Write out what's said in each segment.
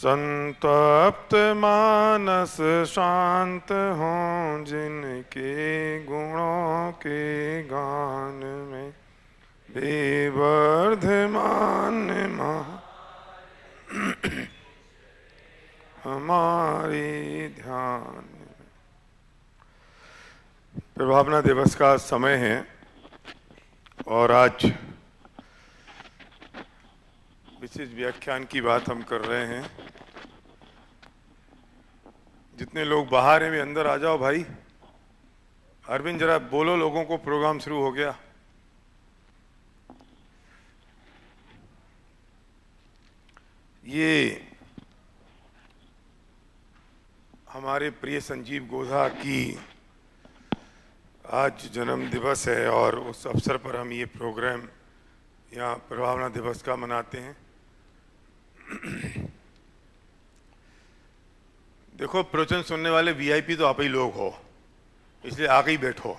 संतप्त मानस शांत हों जिनके गुणों के गान में विवर्धमान हमारे ध्यान। प्रभावना दिवस का समय है और आज विशेष व्याख्यान की बात हम कर रहे हैं। जितने लोग बाहर हैं वे अंदर आ जाओ भाई। अरविंद जरा बोलो लोगों को, प्रोग्राम शुरू हो गया। ये हमारे प्रिय संजीव गोधा की आज जन्म दिवस है और उस अवसर पर हम ये प्रोग्राम यहाँ प्रभावना दिवस का मनाते हैं। देखो, प्रवचन सुनने वाले वीआईपी तो आप ही लोग हो, इसलिए आके ही बैठो।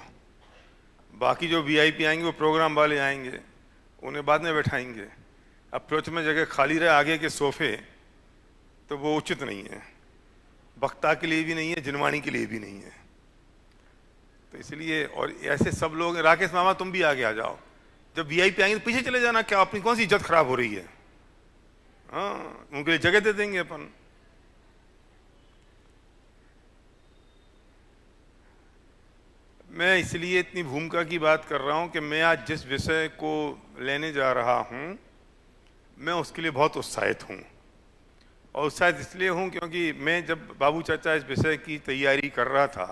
बाकी जो वीआईपी आएंगे वो प्रोग्राम वाले आएंगे, उन्हें बाद में बैठाएंगे। अब प्रवचन में जगह खाली रहे आगे के सोफे, तो वो उचित नहीं है, वक्ता के लिए भी नहीं है, जिनवाणी के लिए भी नहीं है। तो इसलिए, और ऐसे सब लोग, राकेश मामा तुम भी आगे आ जाओ। जब वीआईपी आएंगे तो पीछे चले जाना, क्या अपनी कौन सी इज्जत खराब हो रही है? हाँ, उनके लिए जगह दे देंगे अपन। मैं इसलिए इतनी भूमिका की बात कर रहा हूं कि मैं आज जिस विषय को लेने जा रहा हूं, मैं उसके लिए बहुत उत्साहित हूं। और उत्साहित इसलिए हूं क्योंकि मैं जब बाबू चाचा इस विषय की तैयारी कर रहा था,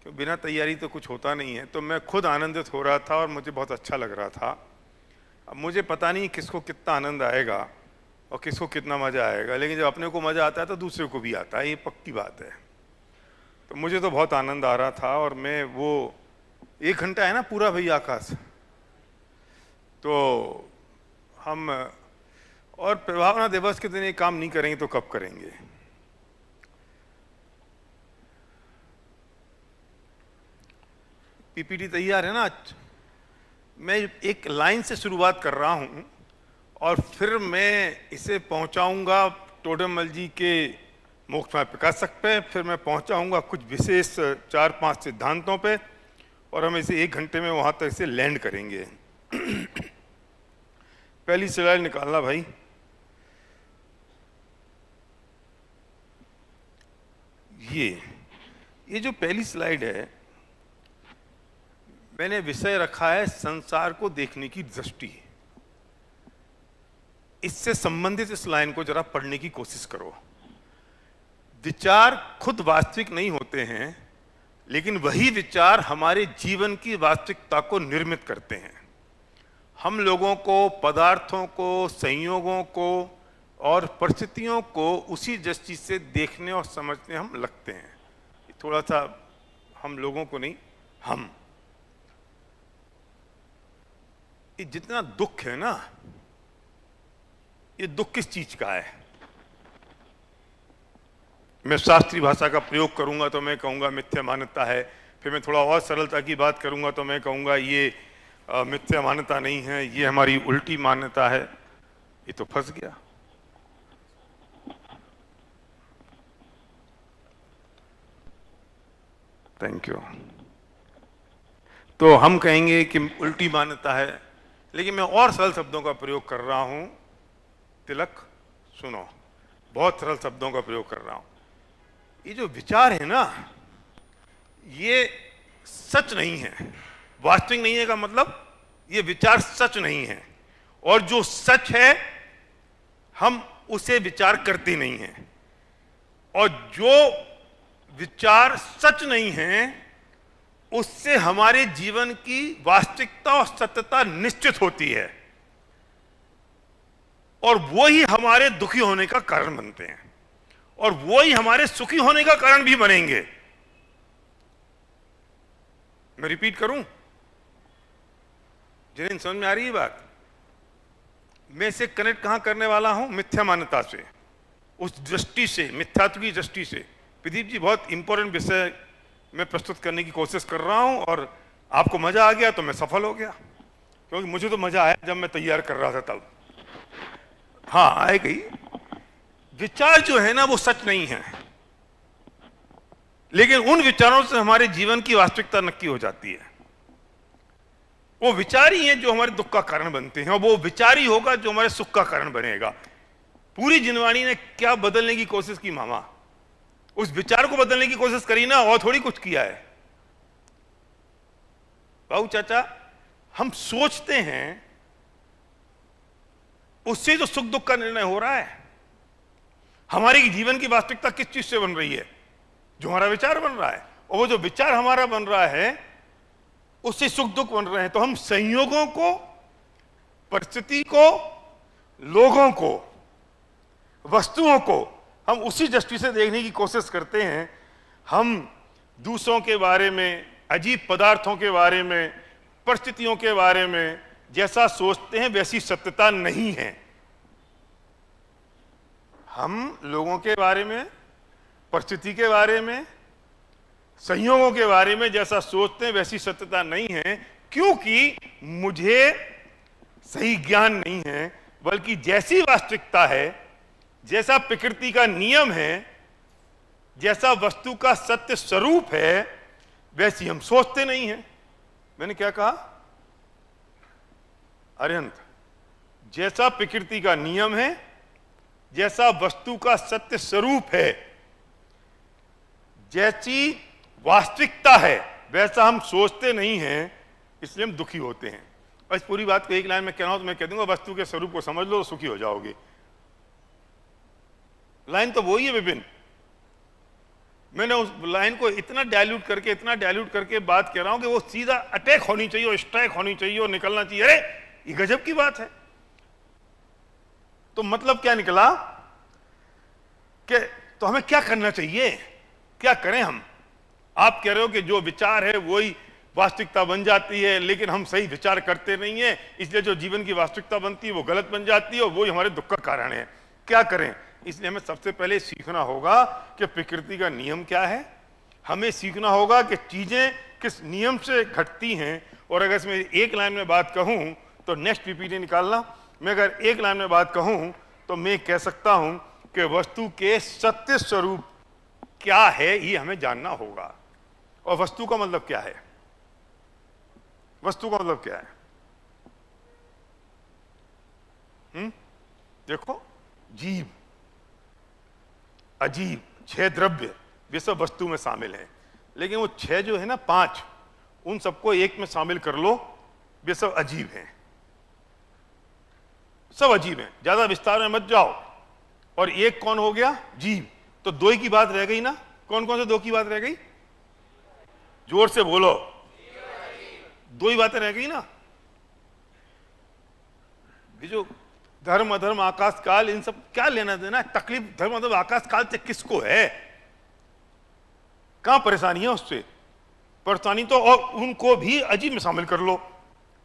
क्योंकि बिना तैयारी तो कुछ होता नहीं है, तो मैं खुद आनंदित हो रहा था और मुझे बहुत अच्छा लग रहा था। अब मुझे पता नहीं किसको कितना आनंद आएगा और किसको कितना मज़ा आएगा, लेकिन जब अपने को मज़ा आता है तो दूसरे को भी आता है, ये पक्की बात है। तो मुझे तो बहुत आनंद आ रहा था और मैं वो 1 घंटा है ना पूरा भैया आकाश, तो हम और प्रभावना दिवस के दिन ये काम नहीं करेंगे तो कब करेंगे? पीपीटी तैयार है ना? आज मैं एक लाइन से शुरुआत कर रहा हूं और फिर मैं इसे पहुंचाऊंगा टोडरमल जी के मोक्षमय प्रकाशक पे, फिर मैं पहुंचाऊंगा कुछ विशेष 4-5 सिद्धांतों पे, और हम इसे 1 घंटे में वहां तक इसे लैंड करेंगे। पहली स्लाइड निकालना भाई। ये जो पहली स्लाइड है, मैंने विषय रखा है संसार को देखने की दृष्टि। इससे संबंधित इस लाइन को जरा पढ़ने की कोशिश करो। विचार खुद वास्तविक नहीं होते हैं, लेकिन वही विचार हमारे जीवन की वास्तविकता को निर्मित करते हैं। हम लोगों को, पदार्थों को, संयोगों को और परिस्थितियों को उसी दृष्टि से देखने और समझने हम लगते हैं। थोड़ा सा हम लोगों को नहीं, हम, ये जितना दुख है ना, ये दुख किस चीज का है? मैं शास्त्रीय भाषा का प्रयोग करूंगा तो मैं कहूंगा मिथ्या मान्यता है। फिर मैं थोड़ा और सरलता की बात करूंगा तो मैं कहूंगा ये मिथ्या मान्यता नहीं है, ये हमारी उल्टी मान्यता है। ये तो फंस गया। Thank you. तो हम कहेंगे कि उल्टी मान्यता है, लेकिन मैं और सरल शब्दों का प्रयोग कर रहा हूं। तिलक सुनो, बहुत सरल शब्दों का प्रयोग कर रहा हूं। ये जो विचार है ना, ये सच नहीं है, वास्तविक नहीं है का मतलब ये विचार सच नहीं है, और जो सच है हम उसे विचार करते नहीं हैं, और जो विचार सच नहीं है उससे हमारे जीवन की वास्तविकता और सत्यता निश्चित होती है, और वो ही हमारे दुखी होने का कारण बनते हैं, और वो ही हमारे सुखी होने का कारण भी बनेंगे। मैं रिपीट करूं, जिन्हें समझ में आ रही है बात? मैं इसे कनेक्ट कहां करने वाला हूं? मिथ्या मान्यता से, उस दृष्टि से, मिथ्यात्व की दृष्टि से। प्रदीप जी, बहुत इंपॉर्टेंट विषय मैं प्रस्तुत करने की कोशिश कर रहा हूं, और आपको मजा आ गया तो मैं सफल हो गया, क्योंकि मुझे तो मजा आया जब मैं तैयार कर रहा था तब। हाँ, आए गई। विचार जो है ना वो सच नहीं है, लेकिन उन विचारों से हमारे जीवन की वास्तविकता नक्की हो जाती है। वो विचार ही हैं जो हमारे दुख का कारण बनते हैं, और वो विचार ही होगा जो हमारे सुख का कारण बनेगा। पूरी जिनवानी ने क्या बदलने की कोशिश की मामा? उस विचार को बदलने की कोशिश करी ना, और थोड़ी कुछ किया है। बाबू चाचा, हम सोचते हैं, उससे तो सुख दुख का निर्णय हो रहा है। हमारी जीवन की वास्तविकता किस चीज से बन रही है? जो हमारा विचार बन रहा है, और वो जो विचार हमारा बन रहा है उससे सुख दुख बन रहे हैं। तो हम संयोगों को, परिस्थिति को, लोगों को, वस्तुओं को हम उसी दृष्टि से देखने की कोशिश करते हैं। हम दूसरों के बारे में, अजीब पदार्थों के बारे में, परिस्थितियों के बारे में जैसा सोचते हैं वैसी सत्यता नहीं है। हम लोगों के बारे में, परिस्थिति के बारे में, संयोगों के बारे में जैसा सोचते हैं वैसी सत्यता नहीं है, क्योंकि मुझे सही ज्ञान नहीं है, बल्कि जैसी वास्तविकता है, जैसा प्रकृति का नियम है, जैसा वस्तु का सत्य स्वरूप है, वैसी हम सोचते नहीं हैं। मैंने क्या कहा? अरिहंत, जैसा प्रकृति का नियम है, जैसा वस्तु का सत्य स्वरूप है, जैसी वास्तविकता है, वैसा हम सोचते नहीं हैं, इसलिए हम दुखी होते हैं। और इस पूरी बात को एक लाइन में कहना हो तो मैं कह दूंगा, वस्तु के स्वरूप को समझ लो तो सुखी हो जाओगे। लाइन तो वही है विपिन। मैंने उस लाइन को इतना डायल्यूट करके बात कह रहा हूं कि वो सीधा अटैक होनी चाहिए और स्ट्राइक होनी चाहिए और निकलना चाहिए। अरे ये गजब की बात है। तो मतलब क्या निकला कि तो हमें क्या करना चाहिए, क्या करें हम? आप कह रहे हो कि जो विचार है वही वास्तविकता बन जाती है, लेकिन हम सही विचार करते नहीं है, इसलिए जो जीवन की वास्तविकता बनती है वो गलत बन जाती है, और वही हमारे दुख का कारण है। क्या करें? इसलिए हमें सबसे पहले सीखना होगा कि प्रकृति का नियम क्या है। हमें सीखना होगा कि चीजें किस नियम से घटती हैं। और अगर इसमें एक लाइन में बात कहूं तो नेक्स्ट पीपीटी निकालना। मैं अगर एक लाइन में बात कहूं तो मैं कह सकता हूं कि वस्तु के सत्य स्वरूप क्या है ये हमें जानना होगा। और वस्तु का मतलब क्या है? वस्तु का मतलब क्या है? देखो, जीव, अजीब, 6 द्रव्य, वे सब वस्तु में शामिल हैं। लेकिन वो 6 जो है ना, 5, उन सबको एक में शामिल कर लो, वे सब अजीब हैं। सब अजीब हैं, ज्यादा विस्तार में मत जाओ। और एक कौन हो गया? जीव। तो 2 की बात रह गई ना। कौन कौन से 2 की बात रह गई? जोर से बोलो। 2 ही बातें रह गई ना। ये जो धर्म अधर्म आकाश काल, इन सब क्या लेना देना? तकलीफ धर्म अधर्म आकाश काल से किसको है? कहां परेशानी है उससे? परेशानी तो, और उनको भी अजीब में शामिल कर लो।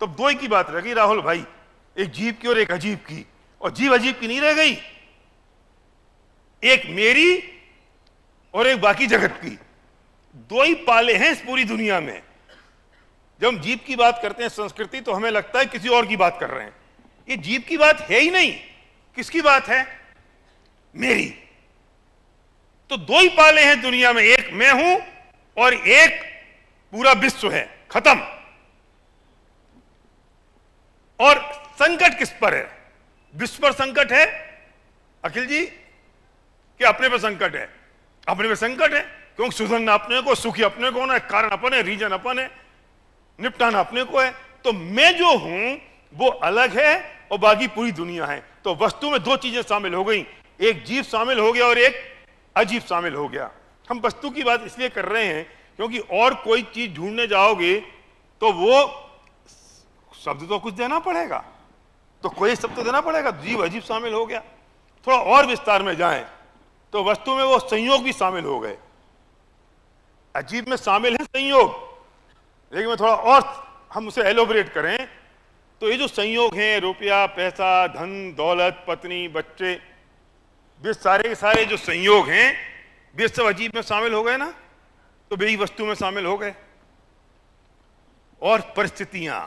तो 2 ही की बात रह गई राहुल भाई, एक जीव की और एक अजीब की। और जीव अजीब की नहीं रह गई, एक मेरी और एक बाकी जगत की। 2 ही पाले हैं इस पूरी दुनिया में। जब हम जीव की बात करते हैं संस्कृति, तो हमें लगता है किसी और की बात कर रहे हैं। ये जीव की बात है ही नहीं। किसकी बात है? मेरी। तो 2 ही पाले हैं दुनिया में, एक मैं हूं और एक पूरा विश्व है। खत्म। और संकट किस पर है? विश्व पर संकट है अखिल जी, कि अपने पर संकट है? अपने पर संकट है, क्योंकि सुधरना अपने को, सुखी अपने को होना है, कारण अपन है, रीजन अपन है, निपटाना अपने को है। तो मैं जो हूं वो अलग है और बाकी पूरी दुनिया है। तो वस्तु में 2 चीजें शामिल हो गई, एक जीव शामिल हो गया और एक अजीब शामिल हो गया। हम वस्तु की बात इसलिए कर रहे हैं क्योंकि और कोई चीज ढूंढने जाओगे तो वो शब्द तो कुछ देना पड़ेगा, तो कोई शब्द तो देना पड़ेगा। जीव अजीब शामिल हो गया। थोड़ा और विस्तार में जाएं तो वस्तु में वो संयोग भी शामिल हो गए। अजीब में शामिल है संयोग, लेकिन मैं थोड़ा और हम उसे एलोबरेट करें तो ये जो संयोग हैं, रुपया, पैसा, धन, दौलत, पत्नी, बच्चे, वे सारे के सारे जो संयोग हैं वे सब अजीब में शामिल हो गए ना, तो वे ही वस्तु में शामिल हो गए। और परिस्थितियां,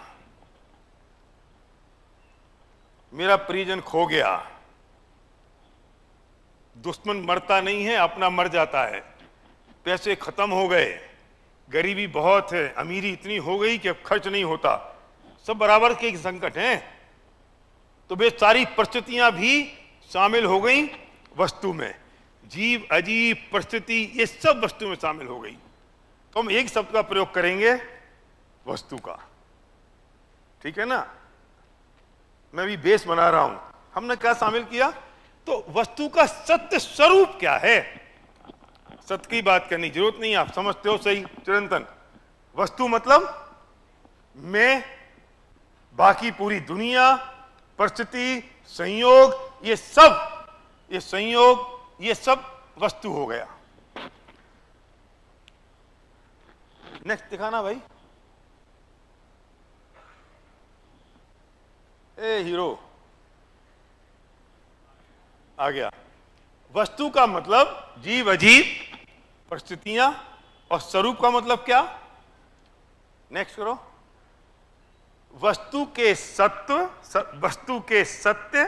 मेरा परिजन खो गया, दुश्मन मरता नहीं है, अपना मर जाता है। पैसे खत्म हो गए, गरीबी बहुत है, अमीरी इतनी हो गई कि अब खर्च नहीं होता, सब बराबर के एक संकट हैं। तो वे सारी परिस्थितियां भी शामिल हो गई वस्तु में, जीव अजीब परिस्थिति ये सब वस्तु में शामिल हो गई। तो हम एक शब्द का प्रयोग करेंगे, वस्तु का। ठीक है ना, मैं भी बेस बना रहा हूं। हमने क्या शामिल किया? तो वस्तु का सत्य स्वरूप क्या है। सत्य की बात करने की जरूरत नहीं, आप समझते हो सही चिरंतन। वस्तु मतलब मैं, बाकी पूरी दुनिया, परिस्थिति, संयोग, ये संयोग, ये सब वस्तु हो गया। नेक्स्ट दिखाना भाई। ए हीरो आ गया। वस्तु का मतलब जीव अजीब, परिस्थितियां, और स्वरूप का मतलब क्या? नेक्स्ट करो। वस्तु के सत्य,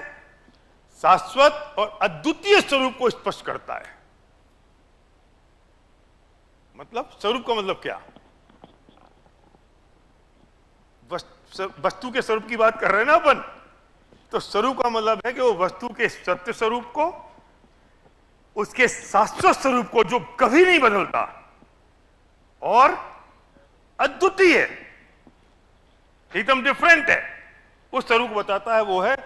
शाश्वत और अद्वितीय स्वरूप को स्पष्ट करता है। मतलब स्वरूप का मतलब क्या? वस्तु के स्वरूप की बात कर रहे हैं ना अपन, तो स्वरूप का मतलब है कि वो वस्तु के सत्य स्वरूप को, उसके शाश्वत स्वरूप को जो कभी नहीं बदलता, और अद्वितीय एकदम डिफरेंट है, उस स्वरूप को बताता है, वो है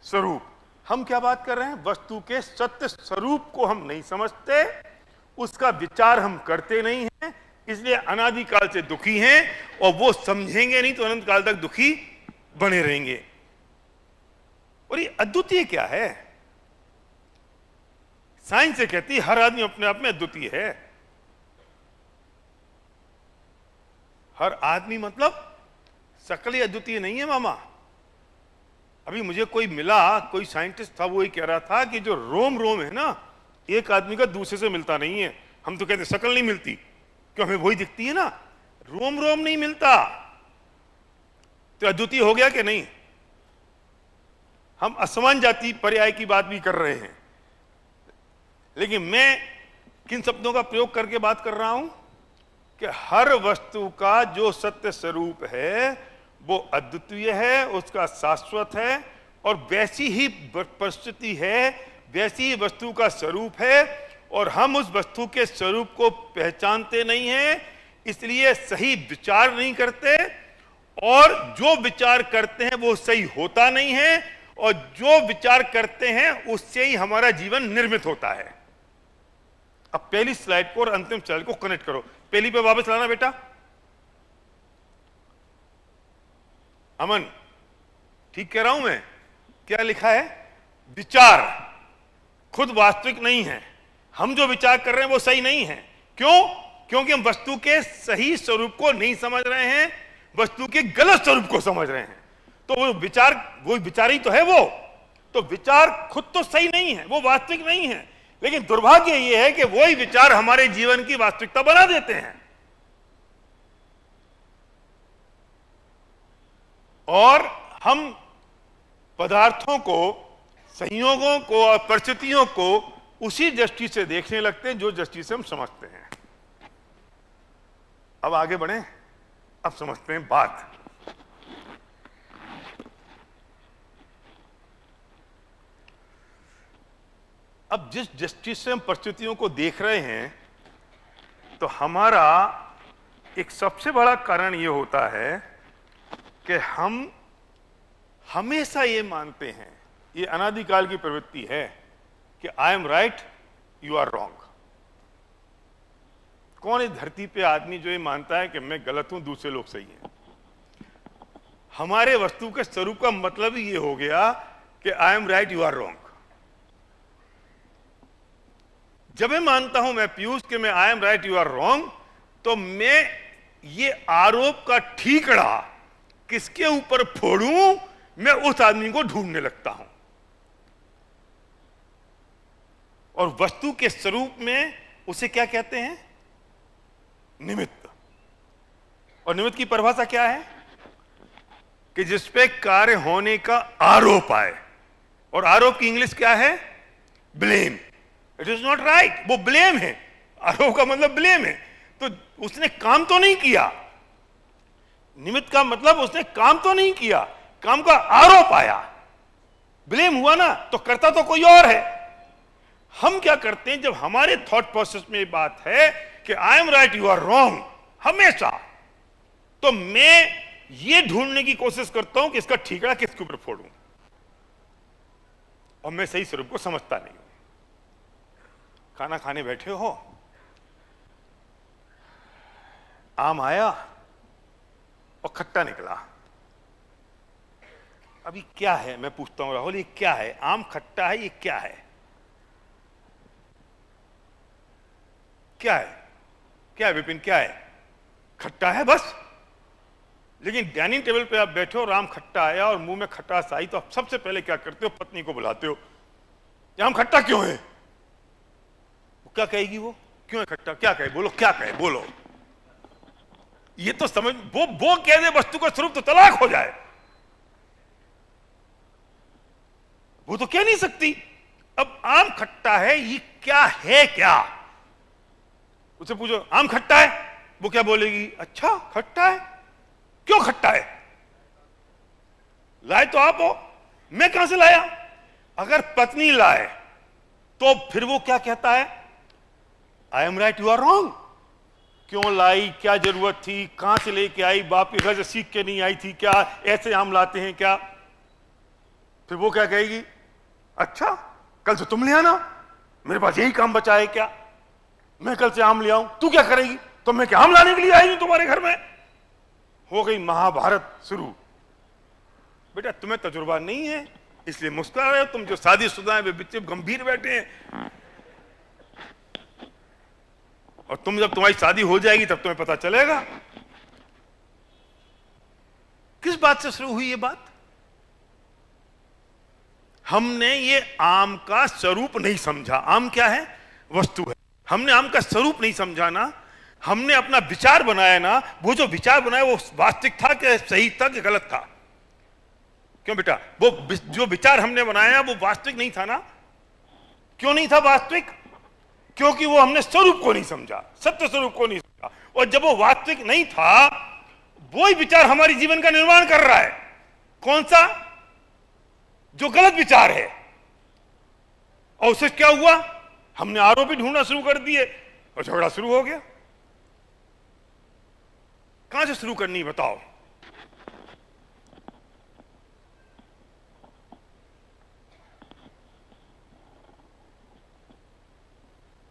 स्वरूप। हम क्या बात कर रहे हैं? वस्तु के सत्य स्वरूप को हम नहीं समझते, उसका विचार हम करते नहीं हैं, इसलिए अनादिकाल से दुखी हैं, और वो समझेंगे नहीं तो अनंत काल तक दुखी बने रहेंगे। और ये अद्वितीय क्या है? साइंस से कहती है हर आदमी अपने आप में अद्वितीय है। हर आदमी मतलब सकल ही अद्वितीय नहीं है मामा। अभी मुझे कोई मिला, कोई साइंटिस्ट था, वो ही कह रहा था कि जो रोम है ना, एक आदमी का दूसरे से मिलता नहीं है। हम तो कहते शकल नहीं मिलती, क्यों? हमें वही दिखती है ना, रोम नहीं मिलता, तो अद्वितीय हो गया कि नहीं? हम असमान जाति पर्याय की बात भी कर रहे हैं, लेकिन मैं किन शब्दों का प्रयोग करके बात कर रहा हूं कि हर वस्तु का जो सत्य स्वरूप है वो अद्वितीय है, उसका शाश्वत है, और वैसी ही परिस्थिति है, वैसी ही वस्तु का स्वरूप है, और हम उस वस्तु के स्वरूप को पहचानते नहीं हैं, इसलिए सही विचार नहीं करते, और जो विचार करते हैं वो सही होता नहीं है, और जो विचार करते हैं उससे ही हमारा जीवन निर्मित होता है। अब पहली स्लाइड को और अंतिम स्लाइड को कनेक्ट करो। पहली पे वापस लाना बेटा। अमन, ठीक कह रहा हूं मैं? क्या लिखा है? विचार खुद वास्तविक नहीं है, हम जो विचार कर रहे हैं वो सही नहीं है। क्यों? क्योंकि हम वस्तु के सही स्वरूप को नहीं समझ रहे हैं, वस्तु के गलत स्वरूप को समझ रहे हैं। तो वो विचार ही तो है वो। तो विचार खुद तो सही नहीं है, वो वास्तविक नहीं है, लेकिन दुर्भाग्य ये है कि वही विचार हमारे जीवन की वास्तविकता बना देते हैं। और हम पदार्थों को, संयोगों को और परिस्थितियों को उसी दृष्टि से देखने लगते हैं जो दृष्टि से हम समझते हैं। अब आगे बढ़ें, अब समझते हैं बात। अब जिस दृष्टि से हम परिस्थितियों को देख रहे हैं, तो हमारा एक सबसे बड़ा कारण यह होता है कि हम हमेशा ये मानते हैं, ये अनादिकाल की प्रवृत्ति है कि I am right, you are wrong. कौन इस धरती पे आदमी जो ये मानता है कि मैं गलत हूं, दूसरे लोग सही हैं? हमारे वस्तु के स्वरूप का मतलब ही ये हो गया कि I am right, you are wrong. जब मैं मानता हूं, मैं पीयूष, कि मैं I am right, you are wrong, तो मैं ये आरोप का ठीकड़ा किसके ऊपर फोड़ूं? मैं उस आदमी को ढूंढने लगता हूं। और वस्तु के स्वरूप में उसे क्या कहते हैं? निमित्त। और निमित्त की परिभाषा क्या है? कि जिसपे कार्य होने का आरोप आए। और आरोप की इंग्लिश क्या है? Blame. It is not right. वो ब्लेम है, आरोप का मतलब ब्लेम है। तो उसने काम तो नहीं किया, निमित्त का मतलब उसने काम तो नहीं किया, काम का आरोप आया, ब्लेम हुआ ना, तो करता तो कोई और है। हम क्या करते हैं जब हमारे थॉट प्रोसेस में बात है कि I am right you are wrong हमेशा, तो मैं ये ढूंढने की कोशिश करता हूं कि इसका ठीकरा किसके ऊपर फोड़ूं, और मैं सही स्वरूप को समझता नहीं हूं। खाना खाने बैठे हो, आम आया और खट्टा निकला। अभी क्या है, मैं पूछता हूं राहुल, ये क्या है? आम खट्टा है, ये क्या है? क्या है? क्या है विपिन, क्या है? खट्टा है बस। लेकिन डाइनिंग टेबल पे आप बैठे हो और आम खट्टा आया और मुंह में खटास आई, तो आप सबसे पहले क्या करते हो? पत्नी को बुलाते हो, आम खट्टा क्यों है? वो क्या कहेगी? वो क्यों है खट्टा? क्या कहे? बोलो, क्या कहे? बोलो। ये तो समझ, वो कह दे वस्तु का स्वरूप तो तलाक हो जाए। वो तो कह नहीं सकती। अब आम खट्टा है, ये क्या है? क्या उससे पूछो आम खट्टा है, वो क्या बोलेगी? अच्छा खट्टा है। क्यों खट्टा है? लाए तो आप हो, मैं कहां से लाया? अगर पत्नी लाए तो फिर वो क्या कहता है? I am right you are wrong. क्यों लाई? क्या जरूरत थी? कहां से लेके आई? बाप के घर से सीख के नहीं आई थी क्या? ऐसे आम लाते हैं क्या? फिर वो क्या कहेगी? अच्छा कल से तुम ले आना, मेरे पास यही काम बचा है क्या? मैं कल से आम ले आऊं, तू क्या करेगी? तो मैं क्या आम लाने के लिए आई हूं तुम्हारे घर में? हो गई महाभारत शुरू। बेटा तुम्हें तजुर्बा नहीं है इसलिए मुस्कुरा रहे हो, तुम जो शादीशुदा हैं वे बच्चे गंभीर बैठे हैं। और तुम जब तुम्हारी शादी हो जाएगी तब तुम्हें पता चलेगा। किस बात से शुरू हुई ये बात? हमने ये आम का स्वरूप नहीं समझा। आम क्या है? वस्तु है। हमने आम का स्वरूप नहीं समझा ना, हमने अपना विचार बनाया ना। वो जो विचार बनाया वो वास्तविक था कि सही था कि गलत था? क्यों बेटा? वो जो विचार हमने बनाया वो वास्तविक नहीं था ना? क्यों नहीं था वास्तविक? क्योंकि वो हमने स्वरूप को नहीं समझा, सत्य स्वरूप को नहीं समझा। और जब वो वास्तविक नहीं था, वही विचार हमारे जीवन का निर्माण कर रहा है। कौन सा? जो गलत विचार है। और उससे क्या हुआ? हमने आरोपी ढूंढना शुरू कर दिए और झगड़ा शुरू हो गया। कहां से शुरू करनी बताओ?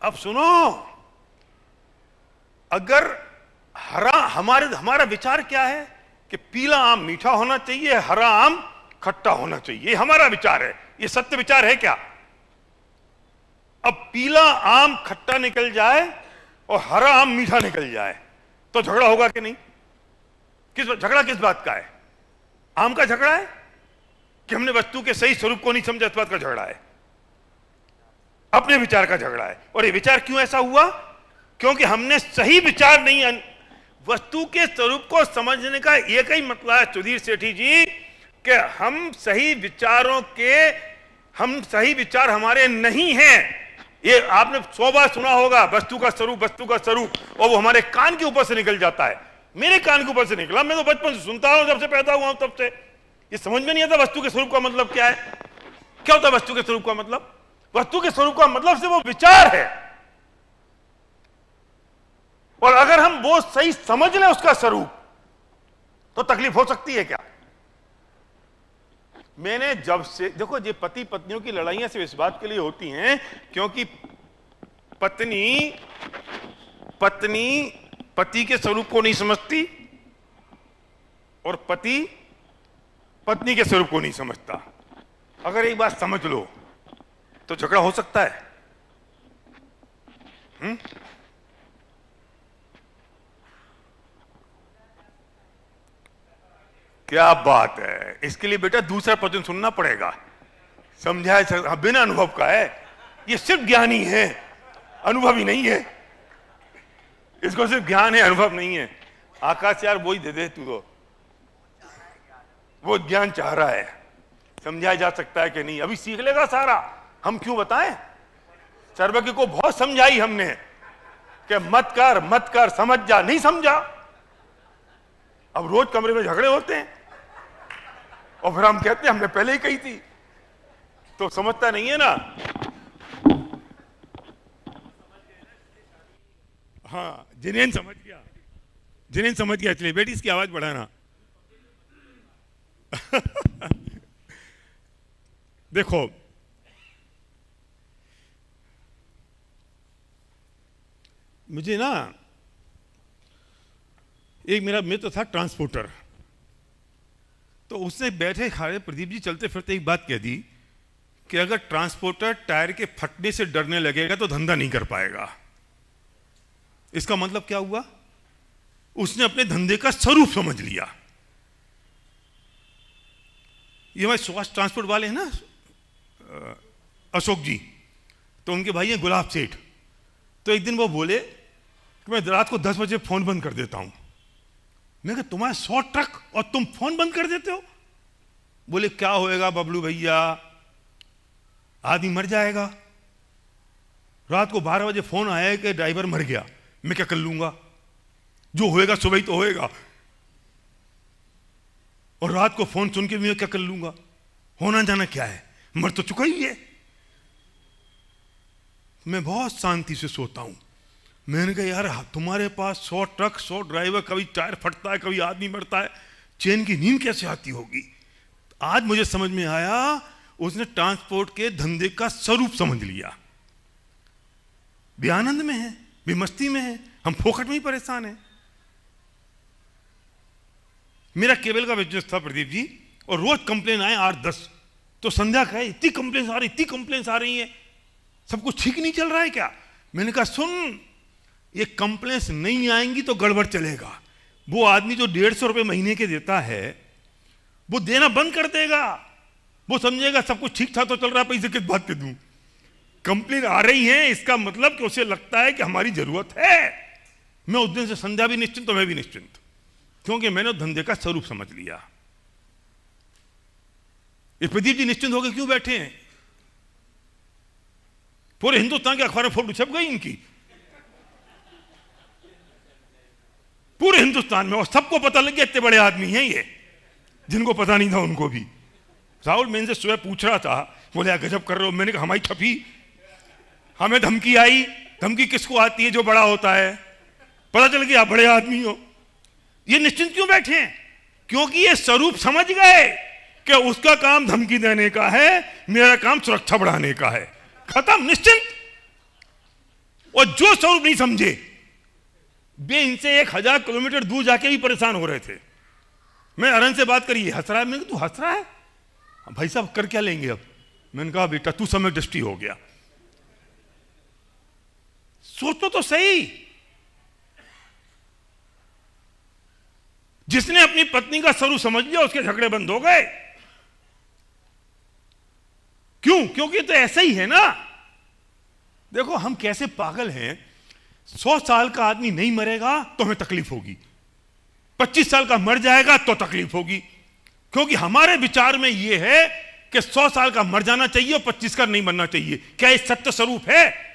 अब सुनो, अगर हमारा विचार क्या है कि पीला आम मीठा होना चाहिए, हरा आम खट्टा होना चाहिए, ये हमारा विचार है। ये सत्य विचार है क्या? अब पीला आम खट्टा निकल जाए और हरा आम मीठा निकल जाए तो झगड़ा होगा कि नहीं? झगड़ा किस बात का है? आम का झगड़ा है कि हमने वस्तु के सही स्वरूप को नहीं समझा, इस बात का झगड़ा है? अपने विचार का झगड़ा है। और ये विचार क्यों ऐसा हुआ? क्योंकि हमने सही विचार नहीं। वस्तु के स्वरूप को समझने का एक ही मतलब है सुधीर सेठी जी, कि हम सही विचार हमारे नहीं हैं। ये आपने 100 बार सुना होगा, वस्तु का स्वरूप, वस्तु का स्वरूप, और वो हमारे कान के ऊपर से निकल जाता है। मेरे कान के ऊपर से निकला, मैं तो बचपन से सुनता हूं, जब से पैदा हुआ हूं तब से। ये समझ में नहीं आता वस्तु के स्वरूप का मतलब क्या है। क्या होता है वस्तु के स्वरूप का मतलब? वस्तु के स्वरूप का मतलब से वो विचार है। और अगर हम वो सही समझ लें उसका स्वरूप, तो तकलीफ हो सकती है क्या? मैंने जब से देखो, ये पति पत्नियों की लड़ाइयां सिर्फ इस बात के लिए होती हैं क्योंकि पत्नी पति के स्वरूप को नहीं समझती और पति पत्नी के स्वरूप को नहीं समझता। अगर एक बात समझ लो तो झगड़ा हो सकता है। क्या बात है! इसके लिए बेटा दूसरा प्रश्न सुनना पड़ेगा। समझाए बिना अनुभव का है। ये सिर्फ ज्ञानी है, अनुभवी नहीं है। इसको सिर्फ ज्ञान है, अनुभव नहीं है। आकाश यार वही दे दे तू, तो वो ज्ञान चाह रहा है। समझाया जा सकता है कि नहीं? अभी सीख लेगा सारा। हम क्यों बताएं? सर्वज्ञ को बहुत समझाई हमने कि मत कर समझ जा, नहीं समझा। अब रोज कमरे में झगड़े होते हैं और फिर हम कहते हैं हमने पहले ही कही थी। तो समझता नहीं है ना। हाँ, जिनेन समझ गया, इसलिए बेटी इसकी आवाज बढ़ाना। देखो, मुझे ना एक मेरा मित्र था ट्रांसपोर्टर, तो उसने बैठे खड़े प्रदीप जी चलते फिरते एक बात कह दी कि अगर ट्रांसपोर्टर टायर के फटने से डरने लगेगा तो धंधा नहीं कर पाएगा। इसका मतलब क्या हुआ? उसने अपने धंधे का स्वरूप समझ लिया। ये हमारे स्वास्थ्य ट्रांसपोर्ट वाले हैं ना, अशोक जी, तो उनके भाई हैं गुलाब सेठ। तो एक दिन वो बोले कि मैं रात को 10 बजे फोन बंद कर देता हूं। मैं कहा तुम्हारे 100 ट्रक और तुम फोन बंद कर देते हो? बोले क्या होएगा बबलू भैया, आदमी मर जाएगा। रात को 12 बजे फोन आया कि ड्राइवर मर गया, मैं क्या कर लूंगा? जो होएगा सुबह ही तो होएगा। और रात को फोन सुन के मैं क्या कर लूंगा? होना जाना क्या है, मर तो चुका ही है। मैं बहुत शांति से सोता हूं। मैंने कहा यार तुम्हारे पास 100 ट्रक 100 ड्राइवर, कभी टायर फटता है, कभी आदमी मरता है, चैन की नींद कैसे आती होगी? आज मुझे समझ में आया, उसने ट्रांसपोर्ट के धंधे का स्वरूप समझ लिया। वे आनंद में है, वे मस्ती में है, हम फोकट में ही परेशान हैं। मेरा केबल का बिजनेस था प्रदीप जी, और रोज कंप्लेन आए 8-10। तो संध्या कहे इतनी कंप्लेन आ रही है, सब कुछ ठीक नहीं चल रहा है क्या? मैंने कहा सुन, ये कंप्लेंट्स नहीं आएंगी तो गड़बड़ चलेगा। वो आदमी जो 150 रुपए महीने के देता है वो देना बंद कर देगा। वो समझेगा सब कुछ ठीक ठाक तो चल रहा है, पैसे किस बात के दूं। कंप्लेन आ रही है इसका मतलब कि उसे लगता है कि हमारी जरूरत है। मैं उस दिन से संध्या भी निश्चिंत तो मैं भी निश्चिंत, क्योंकि मैंने धंधे का स्वरूप समझ लिया। ये प्रदीप जी निश्चिंत होकर क्यों बैठे हैं? पूरे हिंदुस्तान के अखबार में फोटो छप गई इनकी, पूरे हिंदुस्तान में, और सबको पता लग गया इतने बड़े आदमी हैं ये। जिनको पता नहीं था उनको भी। राहुल मैंने से सुबह पूछ रहा था, बोले गजब कर रहे हो। मैंने कहा हमारी छपी, हमें धमकी आई। धमकी किसको आती है? जो बड़ा होता है। पता चल गया आप बड़े आदमी हो। ये निश्चिंत क्यों बैठे हैं? क्योंकि ये स्वरूप समझ गए कि उसका काम धमकी देने का है, मेरा काम सुरक्षा बढ़ाने का है। खत्म, निश्चिंत। और जो स्वरूप नहीं समझे वे इनसे 1000 किलोमीटर दूर जाके भी परेशान हो रहे थे। मैं अरन से बात करी, हंस रहा है। मैंने कहा तू हंस रहा है? भाई साहब कर क्या लेंगे अब? मैंने कहा बेटा तू समय दृष्टि हो गया, सोचो तो सही। जिसने अपनी पत्नी का स्वरूप समझ लिया उसके झगड़े बंद हो गए। क्यों? क्योंकि तो ऐसा ही है ना। देखो हम कैसे पागल हैं। 100 साल का आदमी नहीं मरेगा तो हमें तकलीफ होगी, 25 साल का मर जाएगा तो तकलीफ होगी। क्योंकि हमारे विचार में यह है कि 100 साल का मर जाना चाहिए और 25 का नहीं मरना चाहिए। क्या ये सत्य स्वरूप है?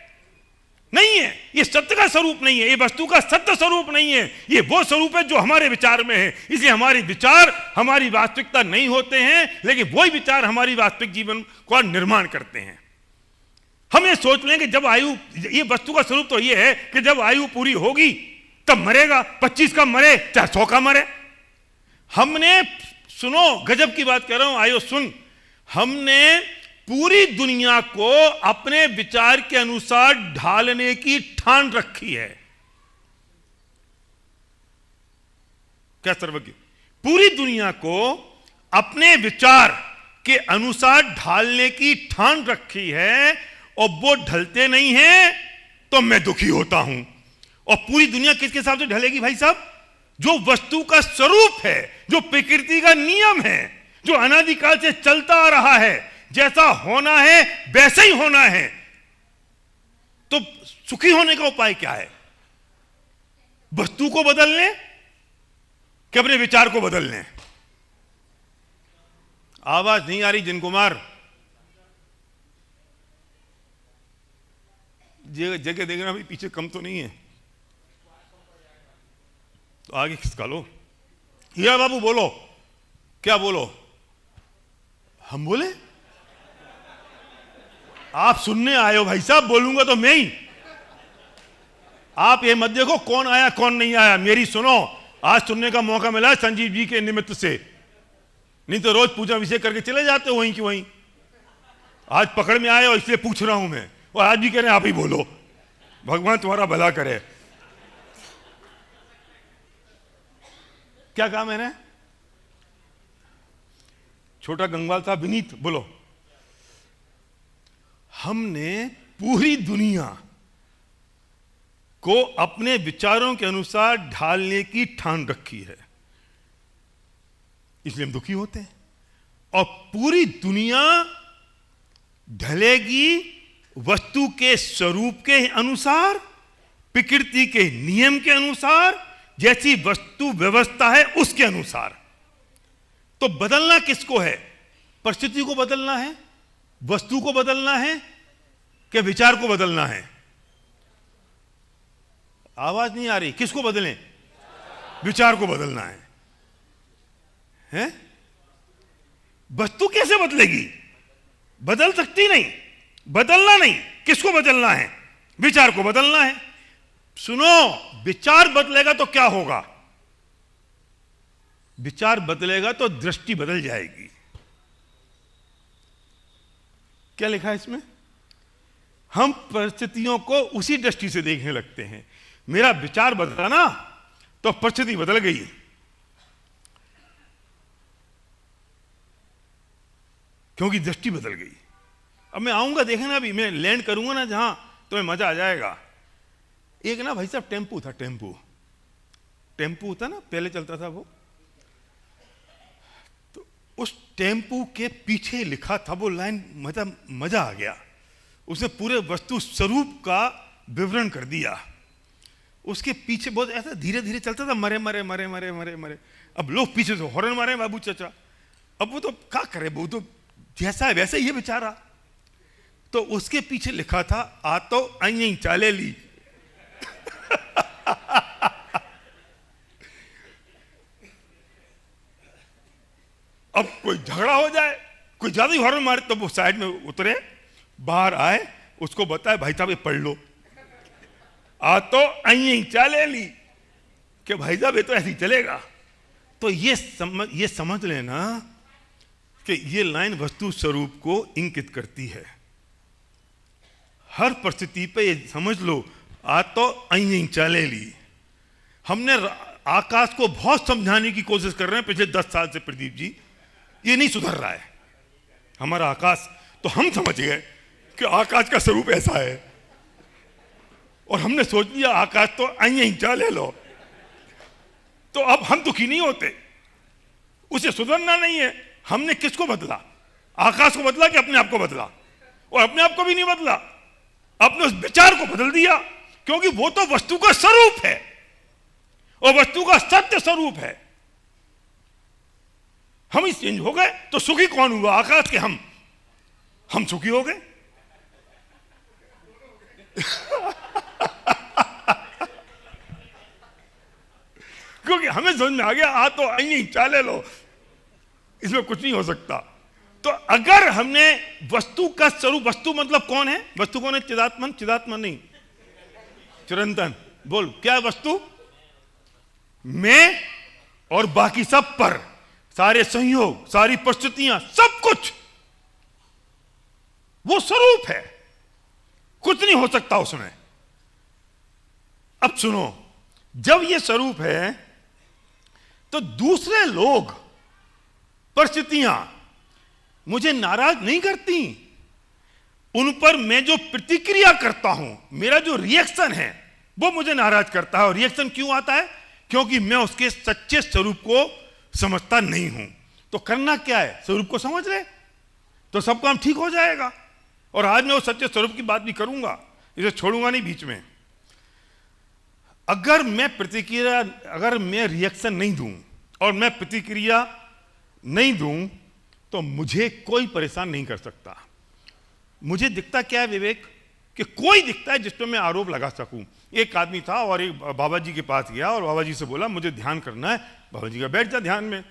नहीं है। ये सत्य का स्वरूप नहीं है, ये वस्तु का सत्य स्वरूप नहीं है। ये वो स्वरूप है जो हमारे विचार में है। इसलिए हमारे विचार हमारी वास्तविकता नहीं होते हैं, लेकिन वही विचार हमारी वास्तविक जीवन का निर्माण करते हैं। हम ये सोच लें कि जब आयु, ये वस्तु का स्वरूप तो ये है कि जब आयु पूरी होगी तब मरेगा, 25 का मरे चाहे 100 का मरे। हमने, सुनो गजब की बात कह रहा हूं, आयो सुन, हमने पूरी दुनिया को अपने विचार के अनुसार ढालने की ठान रखी है। क्या सर्वज्ञ? पूरी दुनिया को अपने विचार के अनुसार ढालने की ठान रखी है, और वो ढलते नहीं हैं तो मैं दुखी होता हूं। और पूरी दुनिया किसके हिसाब से ढलेगी भाई साहब? जो वस्तु का स्वरूप है, जो प्रकृति का नियम है, जो अनादिकाल से चलता आ रहा है, जैसा होना है वैसे ही होना है। तो सुखी होने का उपाय क्या है? वस्तु को बदल लें कि अपने विचार को बदल लें? आवाज नहीं आ रही जिन कुमार। जगह देखना भाई, पीछे कम तो नहीं है, तो आगे खिसका लो। हीरा बाबू बोलो, क्या बोलो? हम बोले? आप सुनने आए हो भाई साहब, बोलूंगा तो मैं ही। आप ये मत देखो कौन आया कौन नहीं आया, मेरी सुनो। आज सुनने का मौका मिला है संजीव जी के निमित्त से, नहीं तो रोज पूजा विषय करके चले जाते हो वहीं की वहीं। आज पकड़ में आए हो इसलिए पूछ रहा हूं मैं, और आज भी कह रहे हैं आप ही बोलो, भगवान तुम्हारा भला करे। क्या कहा मैंने? छोटा गंगवाल था, विनीत बोलो। हमने पूरी दुनिया को अपने विचारों के अनुसार ढालने की ठान रखी है, इसलिए हम दुखी होते हैं। और पूरी दुनिया ढलेगी वस्तु के स्वरूप के अनुसार, प्रकृति के नियम के अनुसार, जैसी वस्तु व्यवस्था है उसके अनुसार। तो बदलना किसको है? परिस्थिति को बदलना है, वस्तु को बदलना है, कि विचार को बदलना है? आवाज नहीं आ रही, किसको बदलें? विचार को बदलना है, हैं? वस्तु कैसे बदलेगी? बदल सकती नहीं, बदलना नहीं। किसको बदलना है? विचार को बदलना है। सुनो, विचार बदलेगा तो क्या होगा? विचार बदलेगा तो दृष्टि बदल जाएगी। क्या लिखा है इसमें? हम परिस्थितियों को उसी दृष्टि से देखने लगते हैं। मेरा विचार बदला ना तो परिस्थिति बदल गई। क्योंकि दृष्टि बदल गई। अब मैं आऊंगा, देखना अभी मैं लैंड करूंगा ना जहां, तो मजा आ जाएगा। एक ना भाई साहब टेम्पू था, टेम्पू था ना, पहले चलता था वो। तो उस टेम्पू के पीछे लिखा था वो लाइन, मजा आ गया। उसने पूरे वस्तु स्वरूप का विवरण कर दिया। उसके पीछे बहुत ऐसा धीरे धीरे चलता था, मरे मरे मरे मरे मरे मरे। अब लोग पीछे से हॉर्न मारे, बाबू चाचा। अब वो तो क्या करे, वो तो जैसा है वैसे ही है बेचारा। तो उसके पीछे लिखा था, आ तो आई चाले ली। अब कोई झगड़ा हो जाए, कोई ज्यादा ही हॉर्न मारे, तो वो साइड में उतरे, बाहर आए, उसको बताए भाई साहब ये पढ़ लो, आ तो आई चाले ली, कि भाई साहब ये तो ऐसे ही चलेगा। तो ये समझ लेना कि ये लाइन वस्तु स्वरूप को इंगित करती है। हर परिस्थिति पे ये समझ लो, आ तो आई चाले ली। हमने आकाश को बहुत समझाने की कोशिश कर रहे हैं पिछले 10 साल से, प्रदीप जी, ये नहीं सुधर रहा है हमारा आकाश। तो हम समझ गए कि आकाश का स्वरूप ऐसा है, और हमने सोच लिया आकाश तो आई चाले लो। तो अब हम दुखी नहीं होते, उसे सुधरना नहीं है। हमने किसको बदला? आकाश को बदला कि अपने आप को बदला? और अपने आप को भी नहीं बदला, अपने उस विचार को बदल दिया, क्योंकि वो तो वस्तु का स्वरूप है और वस्तु का सत्य स्वरूप है। हम ही चेंज हो गए, तो सुखी कौन हुआ? आकाश के हम सुखी हो गए। क्योंकि हमें समझ में आ गया, आ तो आई चाले लो, इसमें कुछ नहीं हो सकता। तो अगर हमने वस्तु का स्वरूप, वस्तु मतलब कौन है? वस्तु कौन है? चिदात्मन, चिदात्मन नहीं, चिरंतन। बोल क्या है वस्तु? मैं और बाकी सब पर, सारे संयोग, सारी परिस्थितियां, सब कुछ वो स्वरूप है, कुछ नहीं हो सकता उसमें। अब सुनो, जब ये स्वरूप है तो दूसरे लोग, परिस्थितियां मुझे नाराज नहीं करती। उन पर मैं जो प्रतिक्रिया करता हूं, मेरा जो रिएक्शन है, वो मुझे नाराज करता है। और रिएक्शन क्यों आता है? क्योंकि मैं उसके सच्चे स्वरूप को समझता नहीं हूं। तो करना क्या है? स्वरूप को समझ ले तो सब काम ठीक हो जाएगा। और आज मैं उस सच्चे स्वरूप की बात भी करूंगा, इसे छोड़ूंगा नहीं बीच में। अगर मैं प्रतिक्रिया, अगर मैं रिएक्शन नहीं दूं और मैं प्रतिक्रिया नहीं दूं, तो मुझे कोई परेशान नहीं कर सकता। मुझे दिखता क्या है विवेक, कि कोई दिखता है जिस पर मैं आरोप लगा सकूं। एक आदमी था और एक बाबा जी के पास गया और बाबा जी से बोला मुझे ध्यान करना है। बाबा जी का बैठ जा ध्यान में,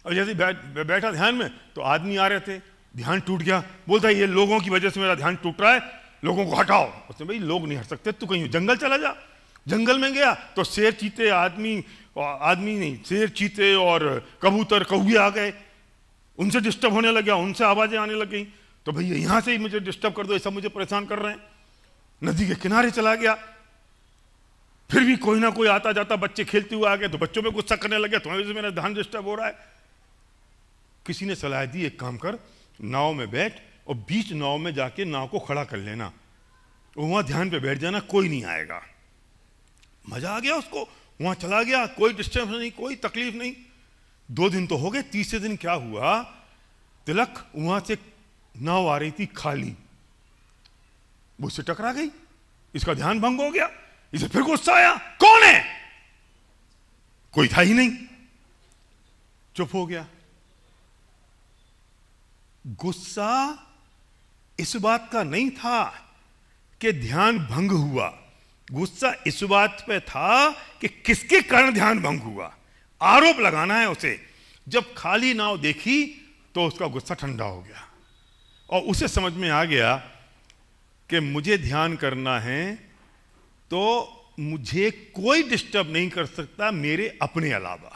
और जैसे बैठा ध्यान में तो आदमी आ रहे थे, ध्यान टूट गया। बोलता है ये लोगों की वजह से मेरा ध्यान टूट रहा है, लोगों को हटाओ। उसने भाई लोग नहीं हट सकते, तू कहीं जंगल चला जा। जंगल में गया तो शेर चीते शेर चीते और कबूतर कौवे आ गए, उनसे डिस्टर्ब होने लग गया, उनसे आवाजें आने लग गई। तो भैया यहाँ से ही मुझे डिस्टर्ब कर दो, ये सब मुझे परेशान कर रहे हैं। नदी के किनारे चला गया, फिर भी कोई ना कोई आता जाता, बच्चे खेलते हुए आ गए तो बच्चों पे गुस्सा करने लगे, तुम्हारी वजह से मेरा ध्यान डिस्टर्ब हो रहा है। किसी ने सलाह दी एक काम कर, नाव में बैठ और बीच नाव में जाके नाव को खड़ा कर लेना, वहां ध्यान पे बैठ जाना, कोई नहीं आएगा। मजा आ गया उसको, वहां चला गया, कोई डिस्टर्ब नहीं, कोई तकलीफ नहीं। 2 दिन तो हो गए, तीसरे दिन क्या हुआ, तिलक वहां से नाव आ रही थी खाली, वो उससे टकरा गई, इसका ध्यान भंग हो गया। इसे फिर गुस्सा आया, कौन है, कोई था ही नहीं, चुप हो गया। गुस्सा इस बात का नहीं था कि ध्यान भंग हुआ, गुस्सा इस बात पे था कि किसके कारण ध्यान भंग हुआ, आरोप लगाना है उसे। जब खाली नाव देखी तो उसका गुस्सा ठंडा हो गया और उसे समझ में आ गया कि मुझे ध्यान करना है तो मुझे कोई डिस्टर्ब नहीं कर सकता मेरे अपने अलावा।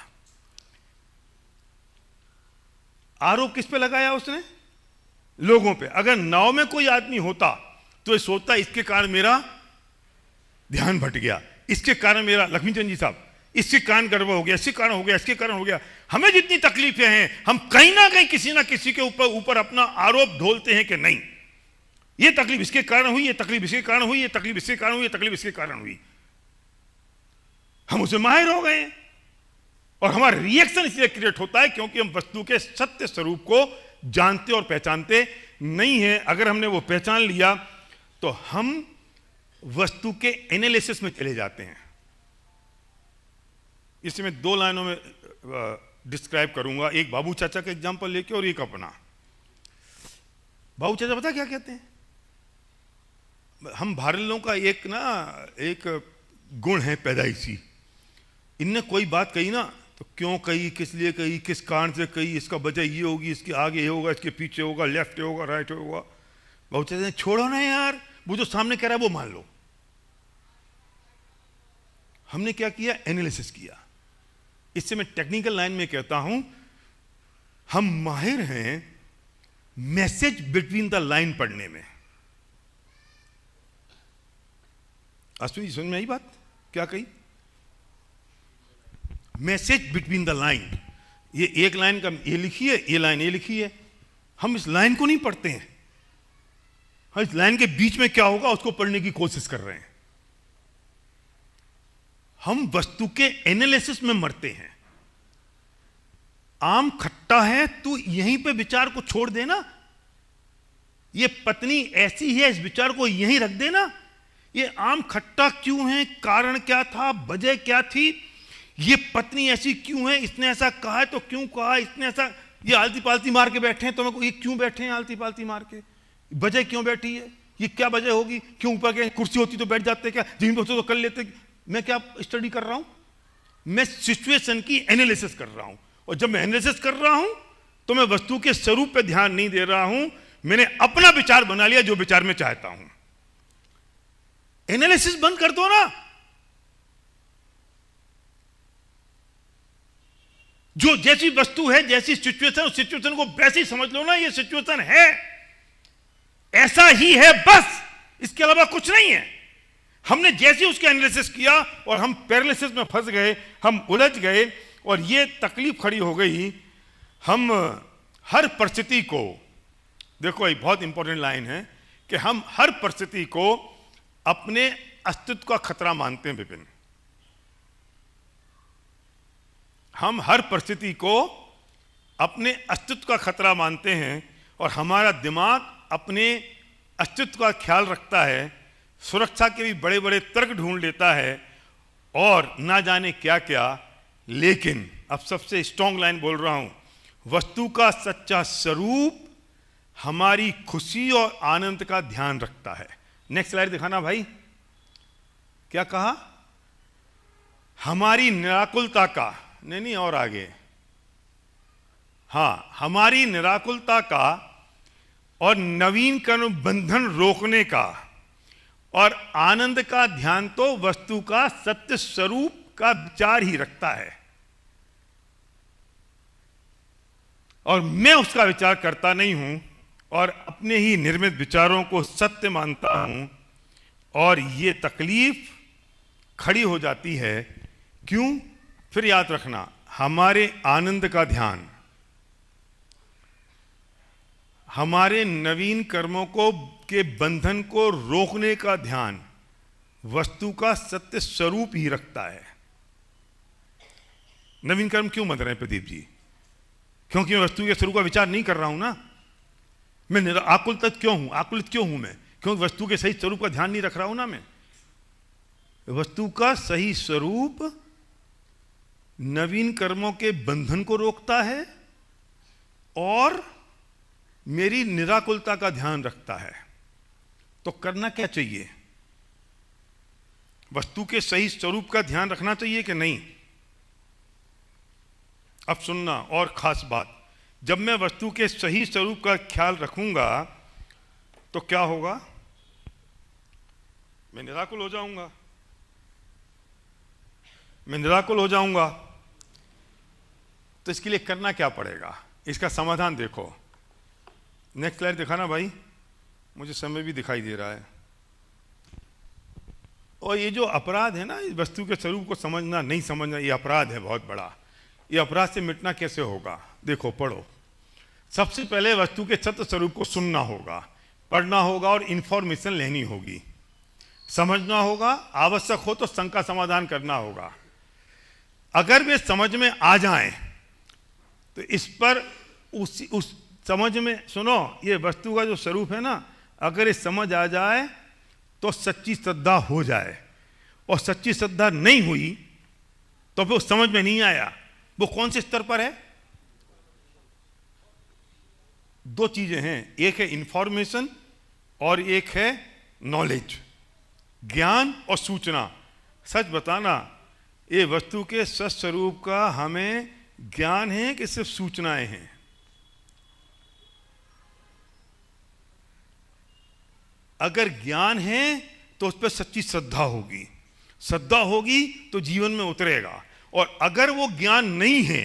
आरोप किस पे लगाया उसने, लोगों पे। अगर नाव में कोई आदमी होता तो ये सोचता इसके कारण मेरा ध्यान भट गया, इसके कारण मेरा, लक्ष्मीचंद जी साहब, इसके कारण गड़बड़ हो गया, इसके कारण हो गया, इसके कारण हो गया। हमें जितनी तकलीफें हैं हम कहीं ना कहीं किसी ना किसी के ऊपर अपना आरोप ढोलते हैं कि नहीं ये तकलीफ इसके कारण हुई, ये तकलीफ इसके कारण हुई, ये तकलीफ इसके कारण हुई, ये तकलीफ इसके कारण हुई। हम उसे माहिर हो गए और हमारा रिएक्शन इसलिए क्रिएट होता है क्योंकि हम वस्तु के सत्य स्वरूप को जानते और पहचानते नहीं है। अगर हमने वो पहचान लिया तो हम वस्तु के एनालिसिस में चले जाते हैं। इसे मैं 2 लाइनों में डिस्क्राइब करूंगा, एक बाबू चाचा का एग्जांपल लेके और एक अपना। बाबू चाचा पता क्या कहते हैं, हम भारत लोगों का एक गुण है पैदाइशी, इनने कोई बात कही ना तो क्यों कही, किस लिए कही, किस कारण से कही, इसका वजह ये होगी, इसके आगे ये होगा, इसके पीछे होगा, लेफ्ट होगा, राइट होगा। बाबू चाचा ने छोड़ो ना यार, वो जो सामने कह रहा है वो मान लो। हमने क्या किया, एनालिसिस किया। इससे मैं टेक्निकल लाइन में कहता हूं हम माहिर हैं मैसेज बिटवीन द लाइन पढ़ने में। अश्विनी जी समझ में आई बात क्या कही, मैसेज बिटवीन द लाइन। ये एक लाइन का ये लिखी है, ये लाइन ये लिखी है, हम इस लाइन को नहीं पढ़ते हैं, हम इस लाइन के बीच में क्या होगा उसको पढ़ने की कोशिश कर रहे हैं। हम वस्तु के एनालिसिस में मरते हैं। आम खट्टा है, तू यहीं पे विचार को छोड़ देना, ये पत्नी ऐसी है, इस विचार को यहीं रख देना। ये आम खट्टा क्यों है, कारण क्या था, वजह क्या थी, ये पत्नी ऐसी क्यों है, इसने ऐसा कहा है तो क्यों कहा, इसने ऐसा, ये आलती पालती मार के बैठे हैं तो मैं ये क्यों बैठे हैं आलती पालती मार के, वजह क्यों बैठी है, ये क्या वजह होगी, क्यों ऊपर के कुर्सी होती तो बैठ जाते, क्या जिन दोस्तों तो कर लेते। मैं क्या स्टडी कर रहा हूं, मैं सिचुएशन की एनालिसिस कर रहा हूं, और जब मैं एनालिसिस कर रहा हूं तो मैं वस्तु के स्वरूप पे ध्यान नहीं दे रहा हूं, मैंने अपना विचार बना लिया जो विचार मैं चाहता हूं। एनालिसिस बंद कर दो ना, जो जैसी वस्तु है, जैसी सिचुएशन, उस सिचुएशन को वैसे ही समझ लो ना, ये सिचुएशन है, ऐसा ही है बस, इसके अलावा कुछ नहीं है। हमने जैसे उसके एनालिसिस किया और हम पैरालिसिस में फंस गए, हम उलझ गए और ये तकलीफ खड़ी हो गई। हम हर परिस्थिति को, देखो एक बहुत इंपॉर्टेंट लाइन है कि हम हर परिस्थिति को अपने अस्तित्व का खतरा मानते हैं। विपिन, हम हर परिस्थिति को अपने अस्तित्व का खतरा मानते हैं और हमारा दिमाग अपने अस्तित्व का ख्याल रखता है, सुरक्षा के भी बड़े बड़े तर्क ढूंढ लेता है और ना जाने क्या क्या। लेकिन अब सबसे स्ट्रॉन्ग लाइन बोल रहा हूं, वस्तु का सच्चा स्वरूप हमारी खुशी और आनंद का ध्यान रखता है, नेक्स्ट स्लाइड दिखाना भाई। क्या कहा? हमारी निराकुलता का, नहीं और आगे, हां, हमारी निराकुलता का और नवीन कर्म बंधन रोकने का और आनंद का ध्यान तो वस्तु का सत्य स्वरूप का विचार ही रखता है, और मैं उसका विचार करता नहीं हूं और अपने ही निर्मित विचारों को सत्य मानता हूं, और ये तकलीफ खड़ी हो जाती है। क्यों? फिर याद रखना, हमारे आनंद का ध्यान, हमारे नवीन कर्मों को के बंधन को रोकने का ध्यान वस्तु का सत्य स्वरूप ही रखता है। नवीन कर्म क्यों बंध रहे हैं प्रदीप जी? क्योंकि मैं वस्तु के स्वरूप का विचार नहीं कर रहा हूं ना। मैं आकुलित क्यों हूं? आकुलित क्यों हूं मैं? क्योंकि वस्तु के सही स्वरूप का ध्यान नहीं रख रहा हूं ना मैं। वस्तु का सही स्वरूप नवीन कर्मों के बंधन को रोकता है और मेरी निराकुलता का ध्यान रखता है। तो करना क्या चाहिए? वस्तु के सही स्वरूप का ध्यान रखना चाहिए कि नहीं? अब सुनना, और खास बात, जब मैं वस्तु के सही स्वरूप का ख्याल रखूंगा तो क्या होगा? मैं निराकुल हो जाऊंगा। मैं निराकुल हो जाऊंगा। तो इसके लिए करना क्या पड़ेगा? इसका समाधान देखो। नेक्स्ट स्लाइड दिखाना भाई, मुझे समय भी दिखाई दे रहा है। और ये जो अपराध है ना, इस वस्तु के स्वरूप को समझना नहीं समझना, ये अपराध है बहुत बड़ा। ये अपराध से मिटना कैसे होगा? देखो, पढ़ो। सबसे पहले वस्तु के सत्य स्वरूप को सुनना होगा, पढ़ना होगा और इंफॉर्मेशन लेनी होगी, समझना होगा, आवश्यक हो तो शंका समाधान करना होगा। अगर वे समझ में आ जाएं तो इस पर उस समझ में, सुनो, ये वस्तु का जो स्वरूप है ना, अगर ये समझ आ जाए तो सच्ची श्रद्धा हो जाए, और सच्ची श्रद्धा नहीं हुई तो फिर समझ में नहीं आया। वो कौन से स्तर पर है? दो चीजें हैं, एक है इंफॉर्मेशन और एक है नॉलेज, ज्ञान और सूचना। सच बताना, ये वस्तु के सस्वरूप का हमें ज्ञान है कि सिर्फ सूचनाएं हैं? अगर ज्ञान है तो उस पर सच्ची श्रद्धा होगी, श्रद्धा होगी तो जीवन में उतरेगा। और अगर वो ज्ञान नहीं है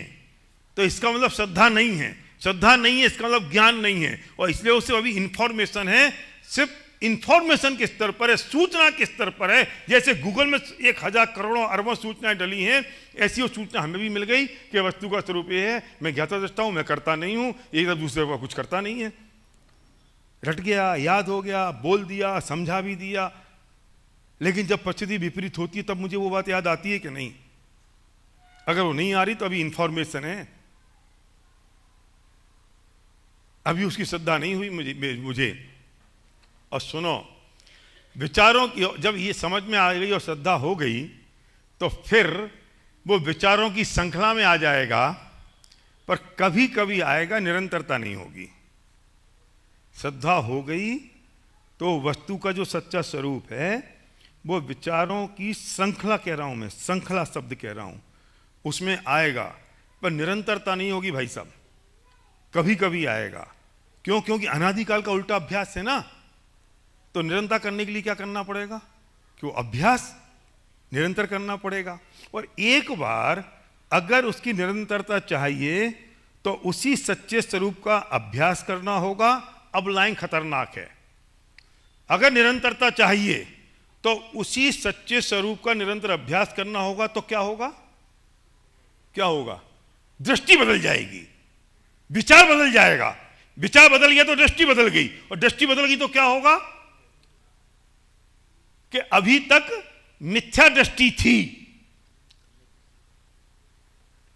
तो इसका मतलब श्रद्धा नहीं है, श्रद्धा नहीं है इसका मतलब ज्ञान नहीं है। और इसलिए उसे अभी इंफॉर्मेशन है, सिर्फ इंफॉर्मेशन के स्तर पर है, सूचना के स्तर पर है। जैसे गूगल में 1000 करोड़ों अरबों सूचनाएं डली हैं, ऐसी वो सूचना हमें भी मिल गई कि वस्तु का स्वरूप ये है, मैं ज्ञाता दृष्टा हूं, मैं करता नहीं हूं, एक दूसरे को कुछ करता नहीं है। रट गया, याद हो गया, बोल दिया, समझा भी दिया, लेकिन जब परिस्थिति विपरीत होती है तब मुझे वो बात याद आती है कि नहीं? अगर वो नहीं आ रही तो अभी इंफॉर्मेशन है, अभी उसकी श्रद्धा नहीं हुई मुझे। और सुनो, विचारों की जब ये समझ में आ गई और श्रद्धा हो गई तो फिर वो विचारों की श्रृंखला में आ जाएगा, पर कभी कभी आएगा, निरंतरता नहीं होगी। श्रद्धा हो गई तो वस्तु का जो सच्चा स्वरूप है वो विचारों की श्रृंखला कह रहा हूं मैं, श्रृंखला शब्द कह रहा हूं, उसमें आएगा, पर निरंतरता नहीं होगी भाई साहब, कभी कभी आएगा। क्यों? क्योंकि अनादिकाल का उल्टा अभ्यास है ना। तो निरंतर करने के लिए क्या करना पड़ेगा? क्यों? अभ्यास निरंतर करना पड़ेगा। और एक बार अगर उसकी निरंतरता चाहिए तो उसी सच्चे स्वरूप का अभ्यास करना होगा। अब लाइन खतरनाक है। अगर निरंतरता चाहिए तो उसी सच्चे स्वरूप का निरंतर अभ्यास करना होगा। तो क्या होगा? क्या होगा? दृष्टि बदल जाएगी, विचार बदल जाएगा। विचार बदल गया तो दृष्टि बदल गई, और दृष्टि बदल गई तो क्या होगा कि अभी तक मिथ्या दृष्टि थी,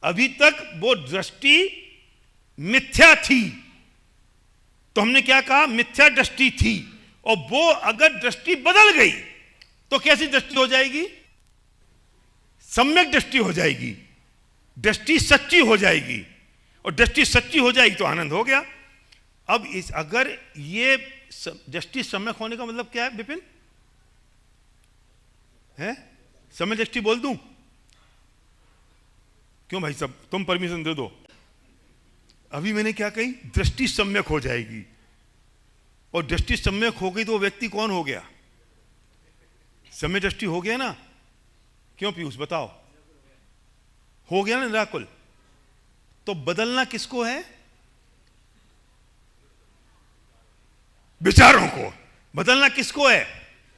अभी तक वो दृष्टि मिथ्या थी। तो हमने क्या कहा? मिथ्या दृष्टि थी। और वो अगर दृष्टि बदल गई तो कैसी दृष्टि हो जाएगी? सम्यक दृष्टि हो जाएगी, दृष्टि सच्ची हो जाएगी। और दृष्टि सच्ची हो जाएगी तो आनंद हो गया। अब अगर ये दृष्टि सम्यक होने का मतलब क्या है विपिन? है? समय दृष्टि बोल दूं? क्यों भाई साहब, तुम परमिशन दे दो। अभी मैंने क्या कही? दृष्टि सम्यक हो जाएगी, और दृष्टि सम्यक हो गई तो वो व्यक्ति कौन हो गया? समय दृष्टि हो गया ना? क्यों पीयूष बताओ? हो गया ना निराकुल। तो बदलना किसको है? विचारों को। बदलना किसको है?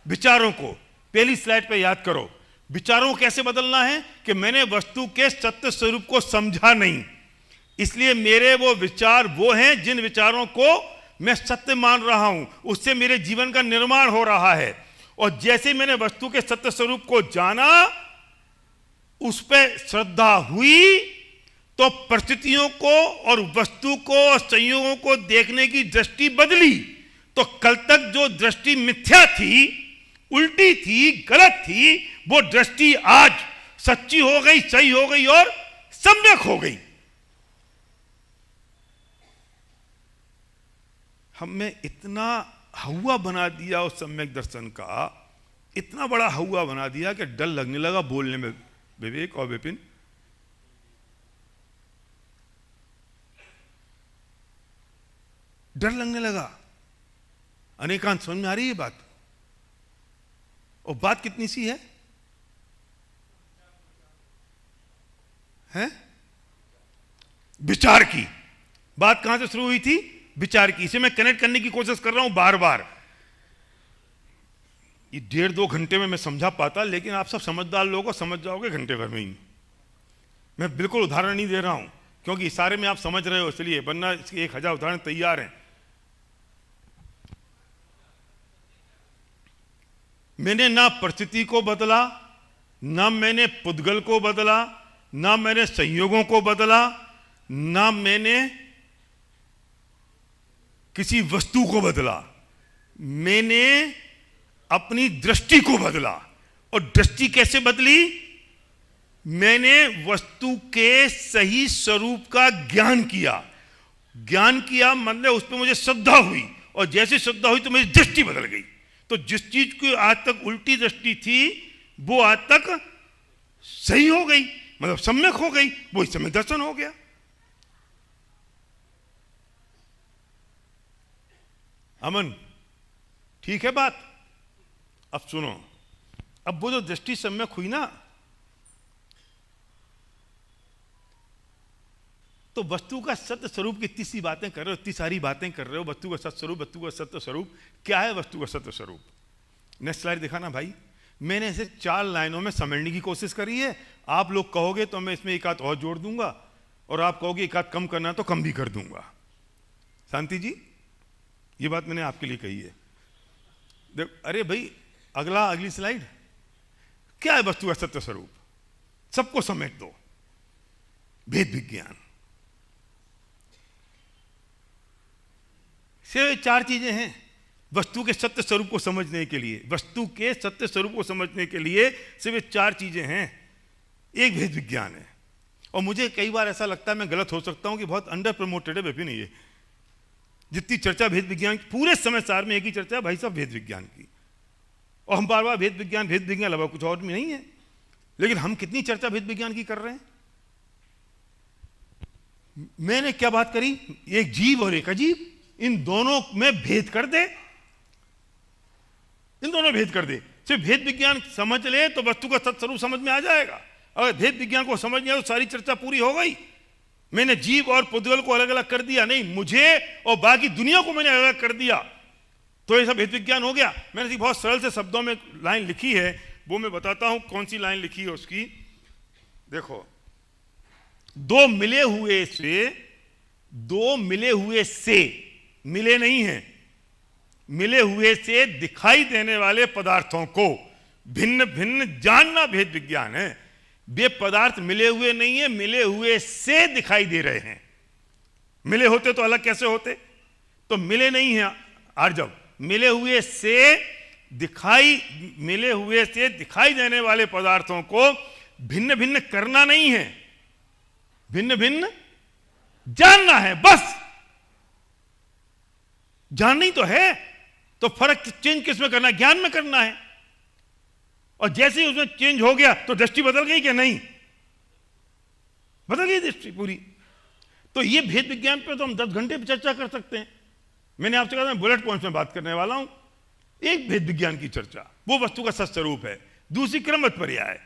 विचारों को। पहली स्लाइड पे याद करो, विचारों को कैसे बदलना है कि मैंने वस्तु के सत्य स्वरूप को समझा नहीं, इसलिए मेरे वो विचार वो हैं जिन विचारों को मैं सत्य मान रहा हूं, उससे मेरे जीवन का निर्माण हो रहा है। और जैसे मैंने वस्तु के सत्य स्वरूप को जाना, उस पर श्रद्धा हुई, तो परिस्थितियों को और वस्तु को और संयोगों को देखने की दृष्टि बदली। तो कल तक जो दृष्टि मिथ्या थी, उल्टी थी, गलत थी, वो दृष्टि आज सच्ची हो गई, सही हो गई और सम्यक हो गई। हमें इतना हवा बना दिया उस सम्यक दर्शन का, इतना बड़ा हवा बना दिया कि डर लगने लगा बोलने में। विवेक और विपिन, डर लगने लगा। अनेकांत समझ में आ रही है बात? और बात कितनी सी है? विचार की बात कहां से शुरू हुई थी? विचार की। इसे मैं कनेक्ट करने की कोशिश कर रहा हूं बार बार। ये 1.5-2 घंटे में मैं समझा पाता, लेकिन आप सब समझदार लोगों को समझ जाओगे घंटे भर में ही। मैं बिल्कुल उदाहरण नहीं दे रहा हूं, क्योंकि सारे में आप समझ रहे हो इसलिए, वरना इसके 1000 उदाहरण तैयार हैं। मैंने ना परिस्थिति को बदला, ना मैंने पुद्गल को बदला, ना मैंने संयोगों को बदला, ना मैंने किसी वस्तु को बदला। मैंने अपनी दृष्टि को बदला। और दृष्टि कैसे बदली? मैंने वस्तु के सही स्वरूप का ज्ञान किया। ज्ञान किया मतलब उस पर मुझे श्रद्धा हुई, और जैसे श्रद्धा हुई तो मेरी दृष्टि बदल गई। तो जिस चीज की आज तक उल्टी दृष्टि थी, वो आज तक सही हो गई, मतलब सम्यक हो गई। वो इस समय दर्शन हो गया। अमन, ठीक है बात? अब सुनो, अब वो जो दृष्टि सम्यक हुई ना, तो वस्तु का सत्य स्वरूप की इतनी सी बातें कर रहे हो, इतनी सारी बातें कर रहे हो। वस्तु का सत्य स्वरूप, वस्तु का सत्य स्वरूप क्या है? वस्तु का सत्य स्वरूप, नेक्स्ट स्लाइड दिखाना भाई। मैंने इसे 4 लाइनों में समेटने की कोशिश करी है। आप लोग कहोगे तो मैं इसमें एक आध और जोड़ दूंगा, और आप कहोगे एक आध कम करना तो कम भी कर दूंगा। शांति जी, ये बात मैंने आपके लिए कही है। अरे भाई, अगली स्लाइड। क्या है वस्तु का सत्य स्वरूप? सबको समेट दो। भेद विज्ञान से 4 चीजें हैं वस्तु के सत्य स्वरूप को समझने के लिए। वस्तु के सत्य स्वरूप को समझने के लिए सिर्फ 4 चीजें हैं। एक भेद विज्ञान है, और मुझे कई बार ऐसा लगता है, मैं गलत हो सकता हूं, कि बहुत अंडर प्रमोटेड है विपिन ये। जितनी चर्चा भेद विज्ञान की, पूरे समय सार में एक ही चर्चा है भाई साहब, भेद विज्ञान की। और हम बार बार भेद विज्ञान अलावा कुछ और भी नहीं है। लेकिन हम कितनी चर्चा भेद विज्ञान की कर रहे हैं? मैंने क्या बात करी? एक जीव और एक अजीब, इन दोनों में भेद कर दे, इन दोनों भेद कर दे। सिर्फ भेद विज्ञान समझ ले तो वस्तु का सत्य स्वरूप समझ में आ जाएगा। अगर भेद विज्ञान को समझ नहीं आया तो सारी चर्चा पूरी हो गई। मैंने जीव और पुद्गल को अलग अलग कर दिया, नहीं, मुझे और बाकी दुनिया को मैंने अलग अलग कर दिया, तो ये सब भेद विज्ञान हो गया। मैंने बहुत सरल से शब्दों में लाइन लिखी है, वो मैं बताता हूं कौन सी लाइन लिखी है उसकी। देखो, दो मिले हुए से मिले नहीं हैं, मिले हुए से दिखाई देने वाले पदार्थों को भिन्न भिन्न जानना भेद विज्ञान है। वे पदार्थ मिले हुए नहीं है, मिले हुए से दिखाई दे रहे हैं। मिले होते तो अलग कैसे होते? तो मिले नहीं है। और जब मिले हुए से दिखाई देने वाले पदार्थों को भिन्न भिन्न करना नहीं है, भिन्न भिन्न जानना है। बस जानना ही तो है। तो फर्क चेंज किस में करना है? ज्ञान में करना है। और जैसे ही उसमें चेंज हो गया तो दृष्टि बदल गई कि नहीं? बदल गई दृष्टि पूरी। तो ये भेद विज्ञान पे तो हम 10 घंटे पे चर्चा कर सकते हैं। मैंने आपसे कहा था मैं बुलेट पॉइंट्स में बात करने वाला हूं। एक भेद विज्ञान की चर्चा, वो वस्तु का सत्स्वरूप है। दूसरी क्रमबद्ध पर्याय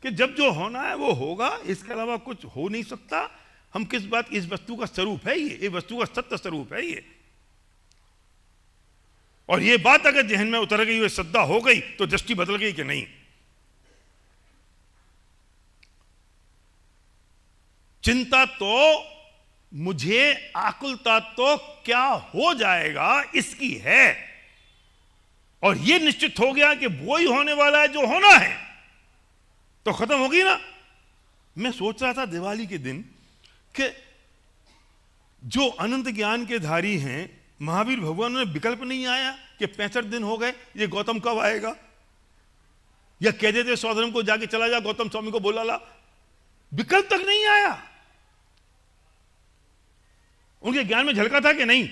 कि जब जो होना है वो होगा, इसके अलावा कुछ हो नहीं सकता। हम किस बात, इस वस्तु का स्वरूप है ये वस्तु का सत्य स्वरूप है ये। और ये बात अगर जहन में उतर गई, श्रद्धा हो गई, तो दृष्टि बदल गई कि नहीं? चिंता तो मुझे, आकुलता तो क्या हो जाएगा इसकी है, और ये निश्चित हो गया कि वो ही होने वाला है जो होना है, तो खत्म होगी ना। मैं सोच रहा था दिवाली के दिन कि जो अनंत ज्ञान के धारी हैं महावीर भगवान ने विकल्प नहीं आया कि 65 दिन हो गए, ये गौतम कब आएगा, या कह देते सौधर्म को जाके चला जा, गौतम स्वामी को बोला ला। विकल्प तक नहीं आया। उनके ज्ञान में झलका था कि नहीं?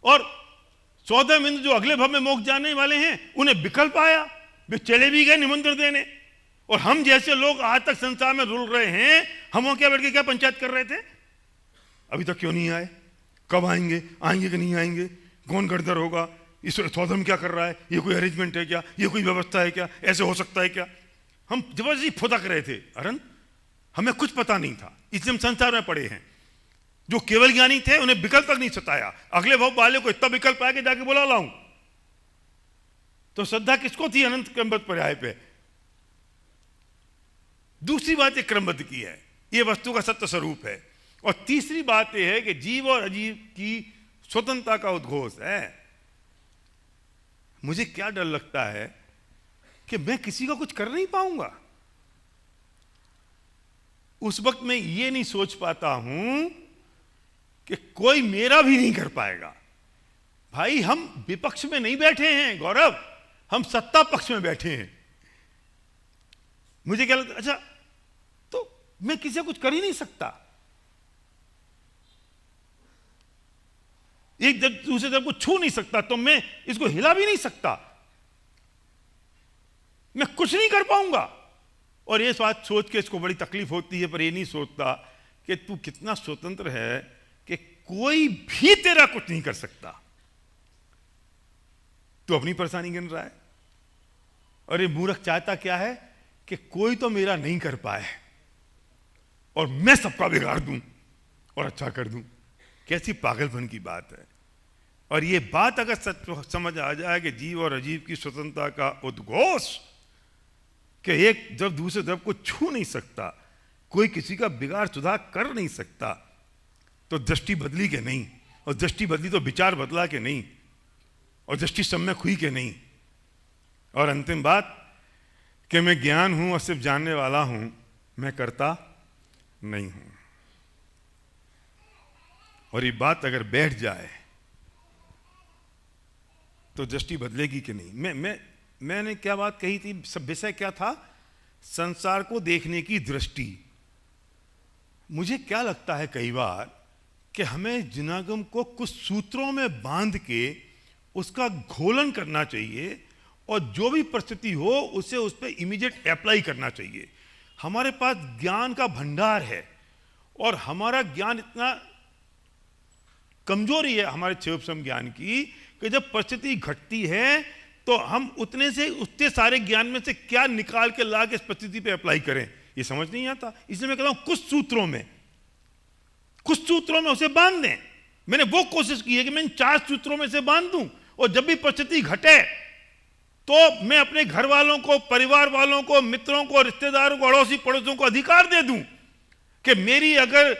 और 14 इंद्र जो अगले भव में मोक्ष जाने वाले हैं, उन्हें विकल्प आया, वे चले भी गए निमंत्रण देने। और हम जैसे लोग आज तक संसार में रुल रहे हैं, हम वहां क्या बैठ के क्या पंचायत कर रहे थे? अभी तक क्यों नहीं आए, कब आएंगे, आएंगे कि नहीं आएंगे, कौन गड़दर होगा, इस सौधर्म क्या कर रहा है, ये कोई अरेंजमेंट है क्या, ये कोई व्यवस्था है क्या, ऐसे हो सकता है क्या? हम जबरदस्ती फुदक रहे थे। अरन, हमें कुछ पता नहीं था, इसलिए हम संसार में पड़े हैं। जो केवल ज्ञानी थे उन्हें विकल्प तक नहीं सताया। अगले भव वाले को इतना विकल्प आया कि जाके बुला लाऊं। तो श्रद्धा किसको थी? अनंत क्रमबद्ध पर्याय पे। दूसरी बात एक क्रमबद्ध की है, यह वस्तु का सत्य स्वरूप है। और तीसरी बात यह है कि जीव और अजीव की स्वतंत्रता का उद्घोष है। मुझे क्या डर लगता है कि मैं किसी का कुछ कर नहीं पाऊंगा। उस वक्त मैं ये नहीं सोच पाता हूं कि कोई मेरा भी नहीं कर पाएगा। भाई, हम विपक्ष में नहीं बैठे हैं गौरव, हम सत्ता पक्ष में बैठे हैं। मुझे क्या लगता है, अच्छा तो मैं किसी कुछ कर ही नहीं सकता। एक जब दूसरे तरफ को छू नहीं सकता, तो मैं इसको हिला भी नहीं सकता, मैं कुछ नहीं कर पाऊंगा। और ये बात सोच के इसको बड़ी तकलीफ होती है, पर ये नहीं सोचता कि तू कितना स्वतंत्र है कि कोई भी तेरा कुछ नहीं कर सकता। तू अपनी परेशानी गिन रहा है, और ये मूर्ख चाहता क्या है कि कोई तो मेरा नहीं कर पाए और मैं सबका बिगाड़ दूं और अच्छा कर दूं। कैसी पागलपन की बात है। और ये बात अगर सच समझ आ जाए कि जीव और अजीव की स्वतंत्रता का उद्घोष, कि एक जब दूसरे तरफ को छू नहीं सकता, कोई किसी का बिगाड़ सुधार कर नहीं सकता, तो दृष्टि बदली के नहीं, और दृष्टि बदली तो विचार बदला के नहीं, और दृष्टि सम्यक हुई के नहीं। और अंतिम बात कि मैं ज्ञान हूं और सिर्फ जानने वाला हूं, मैं करता नहीं हूं। और ये बात अगर बैठ जाए तो दृष्टि बदलेगी कि नहीं। मैंने क्या बात कही थी, सब विषय क्या था? संसार को देखने की दृष्टि। मुझे क्या लगता है कई बार कि हमें जिनागम को कुछ सूत्रों में बांध के उसका घोलन करना चाहिए, और जो भी परिस्थिति हो उसे उस पर इमीडिएट अप्लाई करना चाहिए। हमारे पास ज्ञान का भंडार है, और हमारा ज्ञान इतना कमजोरी है हमारे क्षेत्रसम ज्ञान की, कि जब परिस्थिति घटती है तो हम उतने सारे ज्ञान में से क्या निकाल के ला के इस परिस्थिति पे अप्लाई करें, ये समझ नहीं आता। इसलिए मैं कहता हूं कुछ सूत्रों में उसे बांध दें। मैंने वो कोशिश की है कि मैं इन 4 सूत्रों में से बांध दूं, और जब भी परिस्थिति घटे तो मैं अपने घर वालों को, परिवार वालों को, मित्रों को, रिश्तेदारों को, अड़ोसी पड़ोसियों को अधिकार दे दूं कि मेरी अगर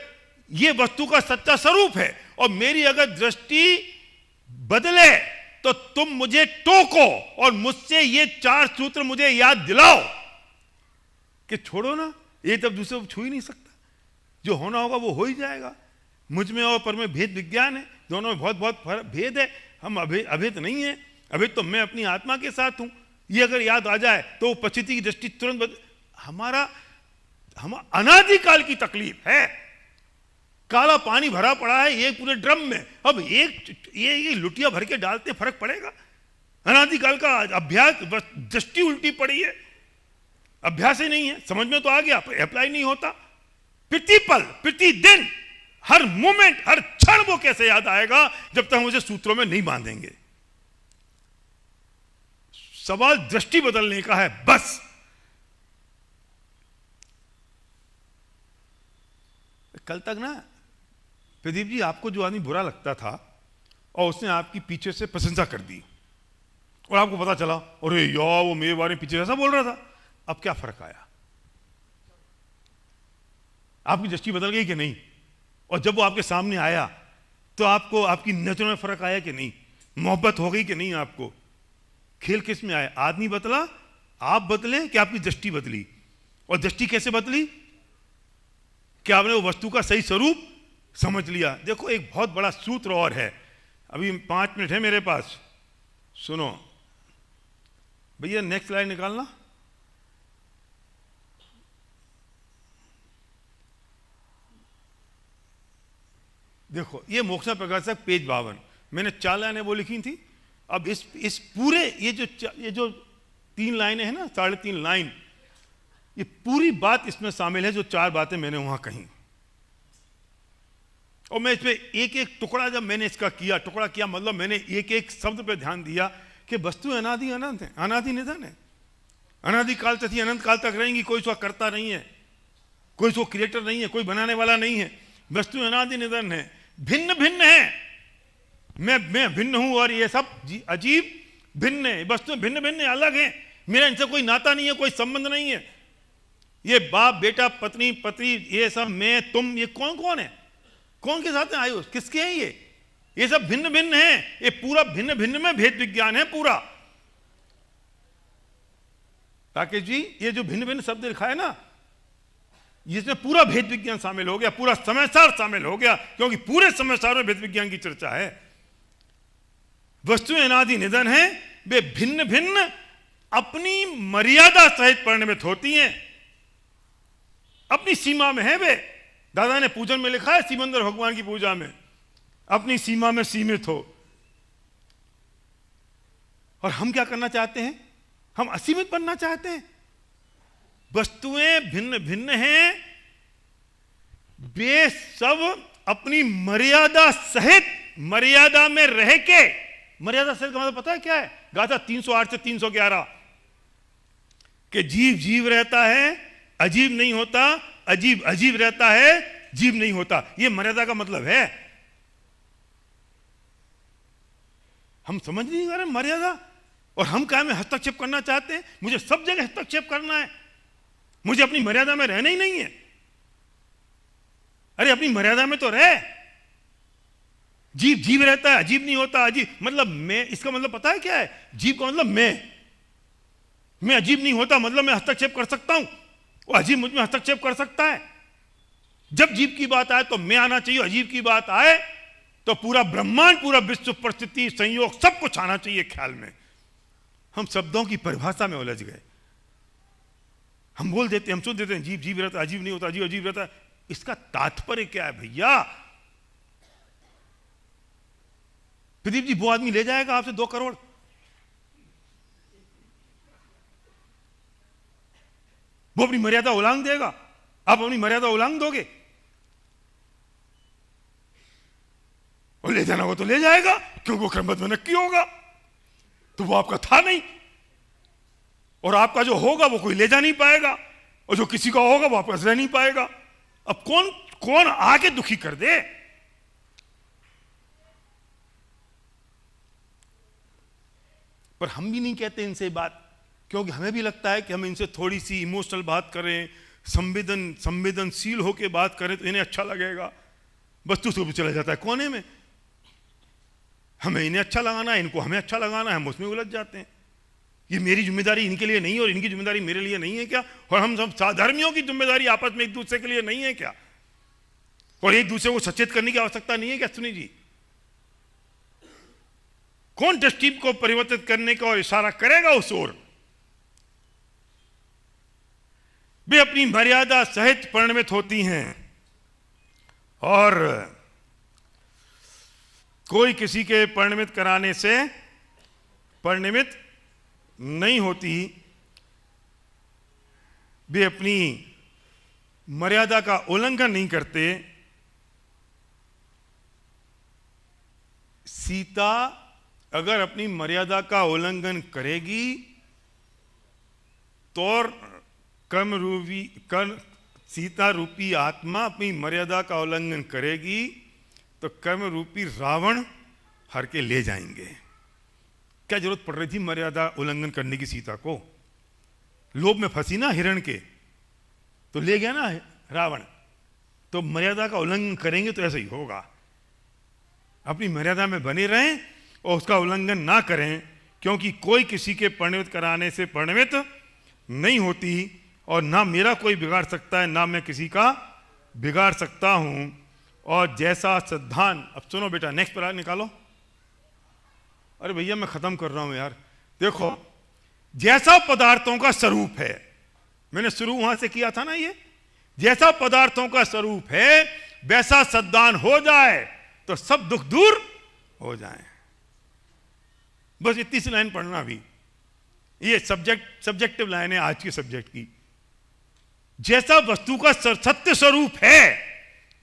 ये वस्तु का सच्चा स्वरूप है और मेरी अगर दृष्टि बदले तो तुम मुझे टोको और मुझसे ये 4 सूत्र मुझे याद दिलाओ कि छोड़ो ना, ये तब दूसरे को छू ही नहीं सकता। जो होना होगा वो हो ही जाएगा। मुझ में और पर में भेद विज्ञान है, दोनों में बहुत बहुत भेद है। हम अभेद नहीं है। अभी तो मैं अपनी आत्मा के साथ हूं। ये अगर याद आ जाए तो परिस्थिति की दृष्टि तुरंत हमारा अनादिकाल की तकलीफ है। काला पानी भरा पड़ा है एक पूरे ड्रम में, अब एक ये लुटिया भर के डालते फर्क पड़ेगा? अनादिकाल का अभ्यास, बस दृष्टि उल्टी पड़ी है, अभ्यास ही नहीं है, समझ में तो आ गया, अप्लाई नहीं होता। प्रतिपल, प्रतिदिन, हर मोमेंट, हर क्षण वो कैसे याद आएगा जब तक हम उसे सूत्रों में नहीं बांधेंगे। सवाल दृष्टि बदलने का है बस। कल तक ना प्रदीप जी, आपको जो आदमी बुरा लगता था और उसने आपकी पीछे से प्रशंसा कर दी और आपको पता चला अरे यार वो मेरे बारे में पीछे ऐसा बोल रहा था, अब क्या फर्क आया? आपकी दृष्टि बदल गई कि नहीं? और जब वो आपके सामने आया तो आपको आपकी नजरों में फर्क आया कि नहीं? मोहब्बत हो गई कि नहीं? आपको खेल किस में आया? आदमी बदला, आप बदले कि आपकी दृष्टि बदली? और दृष्टि कैसे बदली? क्या आपने वो वस्तु का सही स्वरूप समझ लिया? देखो एक बहुत बड़ा सूत्र और है, अभी 5 मिनट है मेरे पास, सुनो भैया, नेक्स्ट लाइन निकालना। देखो ये मोक्ष प्रकाशक पेज 52, मैंने 4 लाइनें वो लिखी थी। अब इस पूरे ये जो 3 लाइनें हैं ना, 3.5 लाइन, ये पूरी बात इसमें शामिल है जो 4 बातें मैंने वहां कही। और मैं इसमें एक एक टुकड़ा, जब मैंने इसका किया, टुकड़ा किया मतलब मैंने एक एक शब्द पे ध्यान दिया कि वस्तु अनादि अनंत है, अनादि निधन है, अनादि काल तक अनंत काल तक रहेंगी, कोई उसका करता नहीं है, कोई उसको क्रिएटर नहीं है, कोई बनाने वाला नहीं है, वस्तु अनादि निधन है, भिन्न भिन्न है, मैं भिन्न हूं और ये सब अजीब भिन्न है, वस्तु भिन्न भिन्न है, अलग है, मेरा इनसे कोई नाता नहीं है, कोई संबंध नहीं है। ये बाप बेटा पत्नी पति ये सब मैं तुम, ये कौन कौन है, कौन के साथ आयु, किसके हैं ये सब भिन्न भिन्न है, ये पूरा भिन्न भिन्न में भेद विज्ञान है पूरा। राकेश जी ये जो भिन्न भिन्न शब्द लिखा है ना, इसमें पूरा भेद विज्ञान शामिल हो गया, पूरा समयसार शामिल हो गया, क्योंकि पूरे समयसार में भेद विज्ञान की चर्चा है। वस्तुएं अनादि निधन है, वे भिन्न भिन्न अपनी मर्यादा सहित परिणमित होती हैं, अपनी सीमा में है। वे दादा ने पूजन में लिखा है, सिमंदर भगवान की पूजा में, अपनी सीमा में सीमित हो। और हम क्या करना चाहते हैं? हम असीमित बनना चाहते हैं। वस्तुएं भिन्न भिन्न हैं, वे सब अपनी मर्यादा सहित, मर्यादा में रह के, मर्यादा सहित का मतलब पता है क्या है? गाथा 308 से 311 कि जीव जीव रहता है, अजीब नहीं होता, अजीब अजीब रहता है, जीव नहीं होता। यह मर्यादा का मतलब है। हम समझ नहीं पा रहे मर्यादा, और हम क्या में हस्तक्षेप करना चाहते हैं। मुझे सब जगह हस्तक्षेप करना है, मुझे अपनी मर्यादा में रहना ही नहीं है। अरे अपनी मर्यादा में तो रहे। जीव जीव रहता है, अजीब नहीं होता, अजीब मतलब मैं, इसका मतलब पता है क्या है? जीव का मतलब मैं अजीब नहीं होता मतलब मैं हस्तक्षेप कर सकता हूं, और अजीब मुझ में हस्तक्षेप कर सकता है। जब जीव की बात आए तो मैं आना चाहिए, अजीब की बात आए तो पूरा ब्रह्मांड, पूरा विश्व, परिस्थिति, संयोग सब कुछ आना चाहिए ख्याल में। हम शब्दों की परिभाषा में उलझ गए। हम बोल देते, हम सोच देते हैं जीव जीव रहता, अजीब नहीं होता, अजीब अजीब रहता। इसका तात्पर्य क्या है भैया? प्रदीप जी वो आदमी ले जाएगा आपसे 2 करोड़, वो अपनी मर्यादा उल्लंघ देगा, आप अपनी मर्यादा उल्लंघ दोगे? और ले जाना हो तो ले जाएगा, क्योंकि वो क्रमबद्ध में नक्की होगा, तो वो आपका था नहीं, और आपका जो होगा वो कोई ले जा नहीं पाएगा, और जो किसी का होगा वो आपका रह नहीं पाएगा। अब कौन कौन आके दुखी कर दे? पर हम भी नहीं कहते इनसे बात, क्योंकि हमें भी लगता है कि हम इनसे थोड़ी सी इमोशनल बात करें, संवेदनशील होकर बात करें तो इन्हें अच्छा लगेगा। वस्तु से चला जाता है कोने में। हमें इन्हें अच्छा लगाना है, इनको हमें अच्छा लगाना है, हम उसमें उलझ जाते हैं। ये मेरी जिम्मेदारी इनके लिए नहीं है और इनकी जिम्मेदारी मेरे लिए नहीं है क्या? और हम सब साधर्मियों की जिम्मेदारी आपस में एक दूसरे के लिए नहीं है क्या? और एक दूसरे को सचेत करने की आवश्यकता नहीं है क्या? सुनी जी, कौन दृष्टि को परिवर्तित करने का और इशारा करेगा उस ओर? वे अपनी मर्यादा सहित परिणमित होती हैं, और कोई किसी के परिणमित कराने से परिणमित नहीं होती, वे अपनी मर्यादा का उल्लंघन नहीं करते। सीता अगर अपनी मर्यादा का उल्लंघन करेगी तो सीता रूपी आत्मा अपनी मर्यादा का उल्लंघन करेगी तो कर्म रूपी रावण हर के ले जाएंगे। क्या जरूरत पड़ रही थी मर्यादा उल्लंघन करने की सीता को? लोभ में फंसी ना हिरण के, तो ले गया ना रावण। तो मर्यादा का उल्लंघन करेंगे तो ऐसा ही होगा। अपनी मर्यादा में बने रहें और उसका उल्लंघन ना करें, क्योंकि कोई किसी के परिणमित कराने से परिणमित नहीं होती और ना मेरा कोई बिगाड़ सकता है, ना मैं किसी का बिगाड़ सकता हूं। और जैसा सिद्धांत, अब सुनो बेटा, नेक्स्ट पर निकालो। अरे भैया मैं खत्म कर रहा हूं यार। देखो, जैसा पदार्थों का स्वरूप है, मैंने शुरू वहां से किया था ना, ये जैसा पदार्थों का स्वरूप है वैसा सद्दान हो जाए तो सब दुख दूर हो जाए। बस इतनी सी लाइन पढ़ना भी, ये सब्जेक्टिव लाइन है आज के सब्जेक्ट की। जैसा वस्तु का सत्य स्वरूप है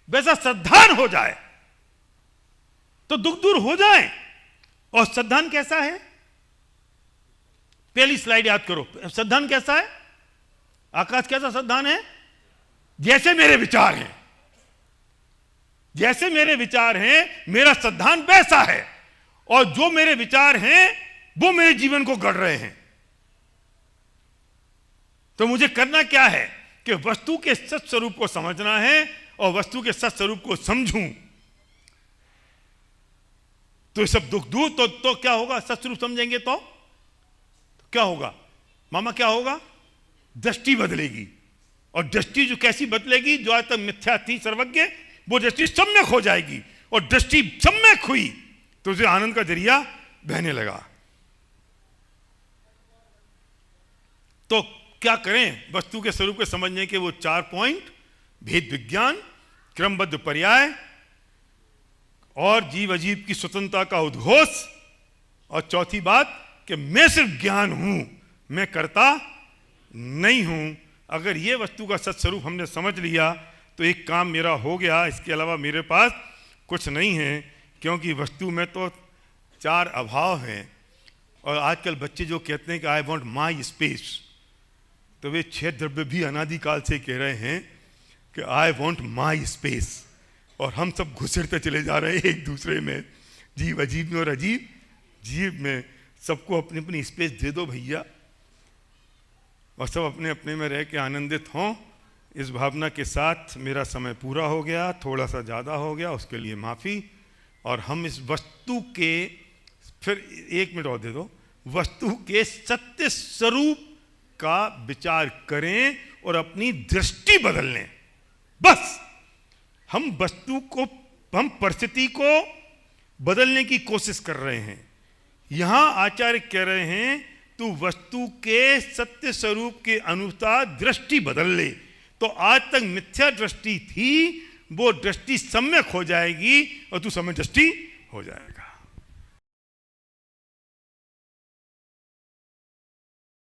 वैसा सद्धान हो जाए तो दुख दूर हो जाए। और सद्धान कैसा है? पहली स्लाइड याद करो। सद्धान कैसा है? आकाश कैसा सद्धान है? जैसे मेरे विचार हैं, जैसे मेरे विचार हैं मेरा सद्धान वैसा है, और जो मेरे विचार हैं वो मेरे जीवन को गढ़ रहे हैं। तो मुझे करना क्या है कि वस्तु के सच स्वरूप को समझना है, और वस्तु के सच स्वरूप को समझूं तो ये सब दुख दूर। तो क्या होगा? सच स्वरूप समझेंगे तो क्या होगा मामा? क्या होगा? दृष्टि बदलेगी। और दृष्टि जो कैसी बदलेगी? जो आज तक मिथ्या थी सर्वज्ञ, वो दृष्टि सम्यक हो जाएगी। और दृष्टि सम्यक हुई तो उसे आनंद का जरिया बहने लगा। तो क्या करें? वस्तु के स्वरूप को समझने के वो 4 पॉइंट: भेद विज्ञान, क्रमबद्ध पर्याय, और जीव अजीव की स्वतंत्रता का उद्घोष, और चौथी बात कि मैं सिर्फ ज्ञान हूं, मैं कर्ता नहीं हूं। अगर ये वस्तु का सच स्वरूप हमने समझ लिया तो एक काम मेरा हो गया। इसके अलावा मेरे पास कुछ नहीं है, क्योंकि वस्तु में तो 4 अभाव हैं। और आजकल बच्चे जो कहते हैं कि आई वॉन्ट माई स्पेस, तो वे 6 द्रव्य भी अनादिकाल से कह रहे हैं कि आई वॉन्ट माई स्पेस। और हम सब घुसड़ते चले जा रहे हैं एक दूसरे में, जीव अजीब में और अजीब जीव में। सबको अपनी अपनी स्पेस दे दो भैया, और सब अपने अपने में रह के आनंदित हों। इस भावना के साथ मेरा समय पूरा हो गया, थोड़ा सा ज़्यादा हो गया, उसके लिए माफ़ी। और हम इस वस्तु के, फिर 1 मिनट और दे दो, वस्तु के सत्य स्वरूप का विचार करें और अपनी दृष्टि बदल लें। बस हम वस्तु को, हम परिस्थिति को बदलने की कोशिश कर रहे हैं। यहां आचार्य कह रहे हैं तू वस्तु के सत्य स्वरूप के अनुसार दृष्टि बदल ले। तो आज तक मिथ्या दृष्टि थी, वो दृष्टि सम्यक हो जाएगी और तू समय दृष्टि हो जाएगा।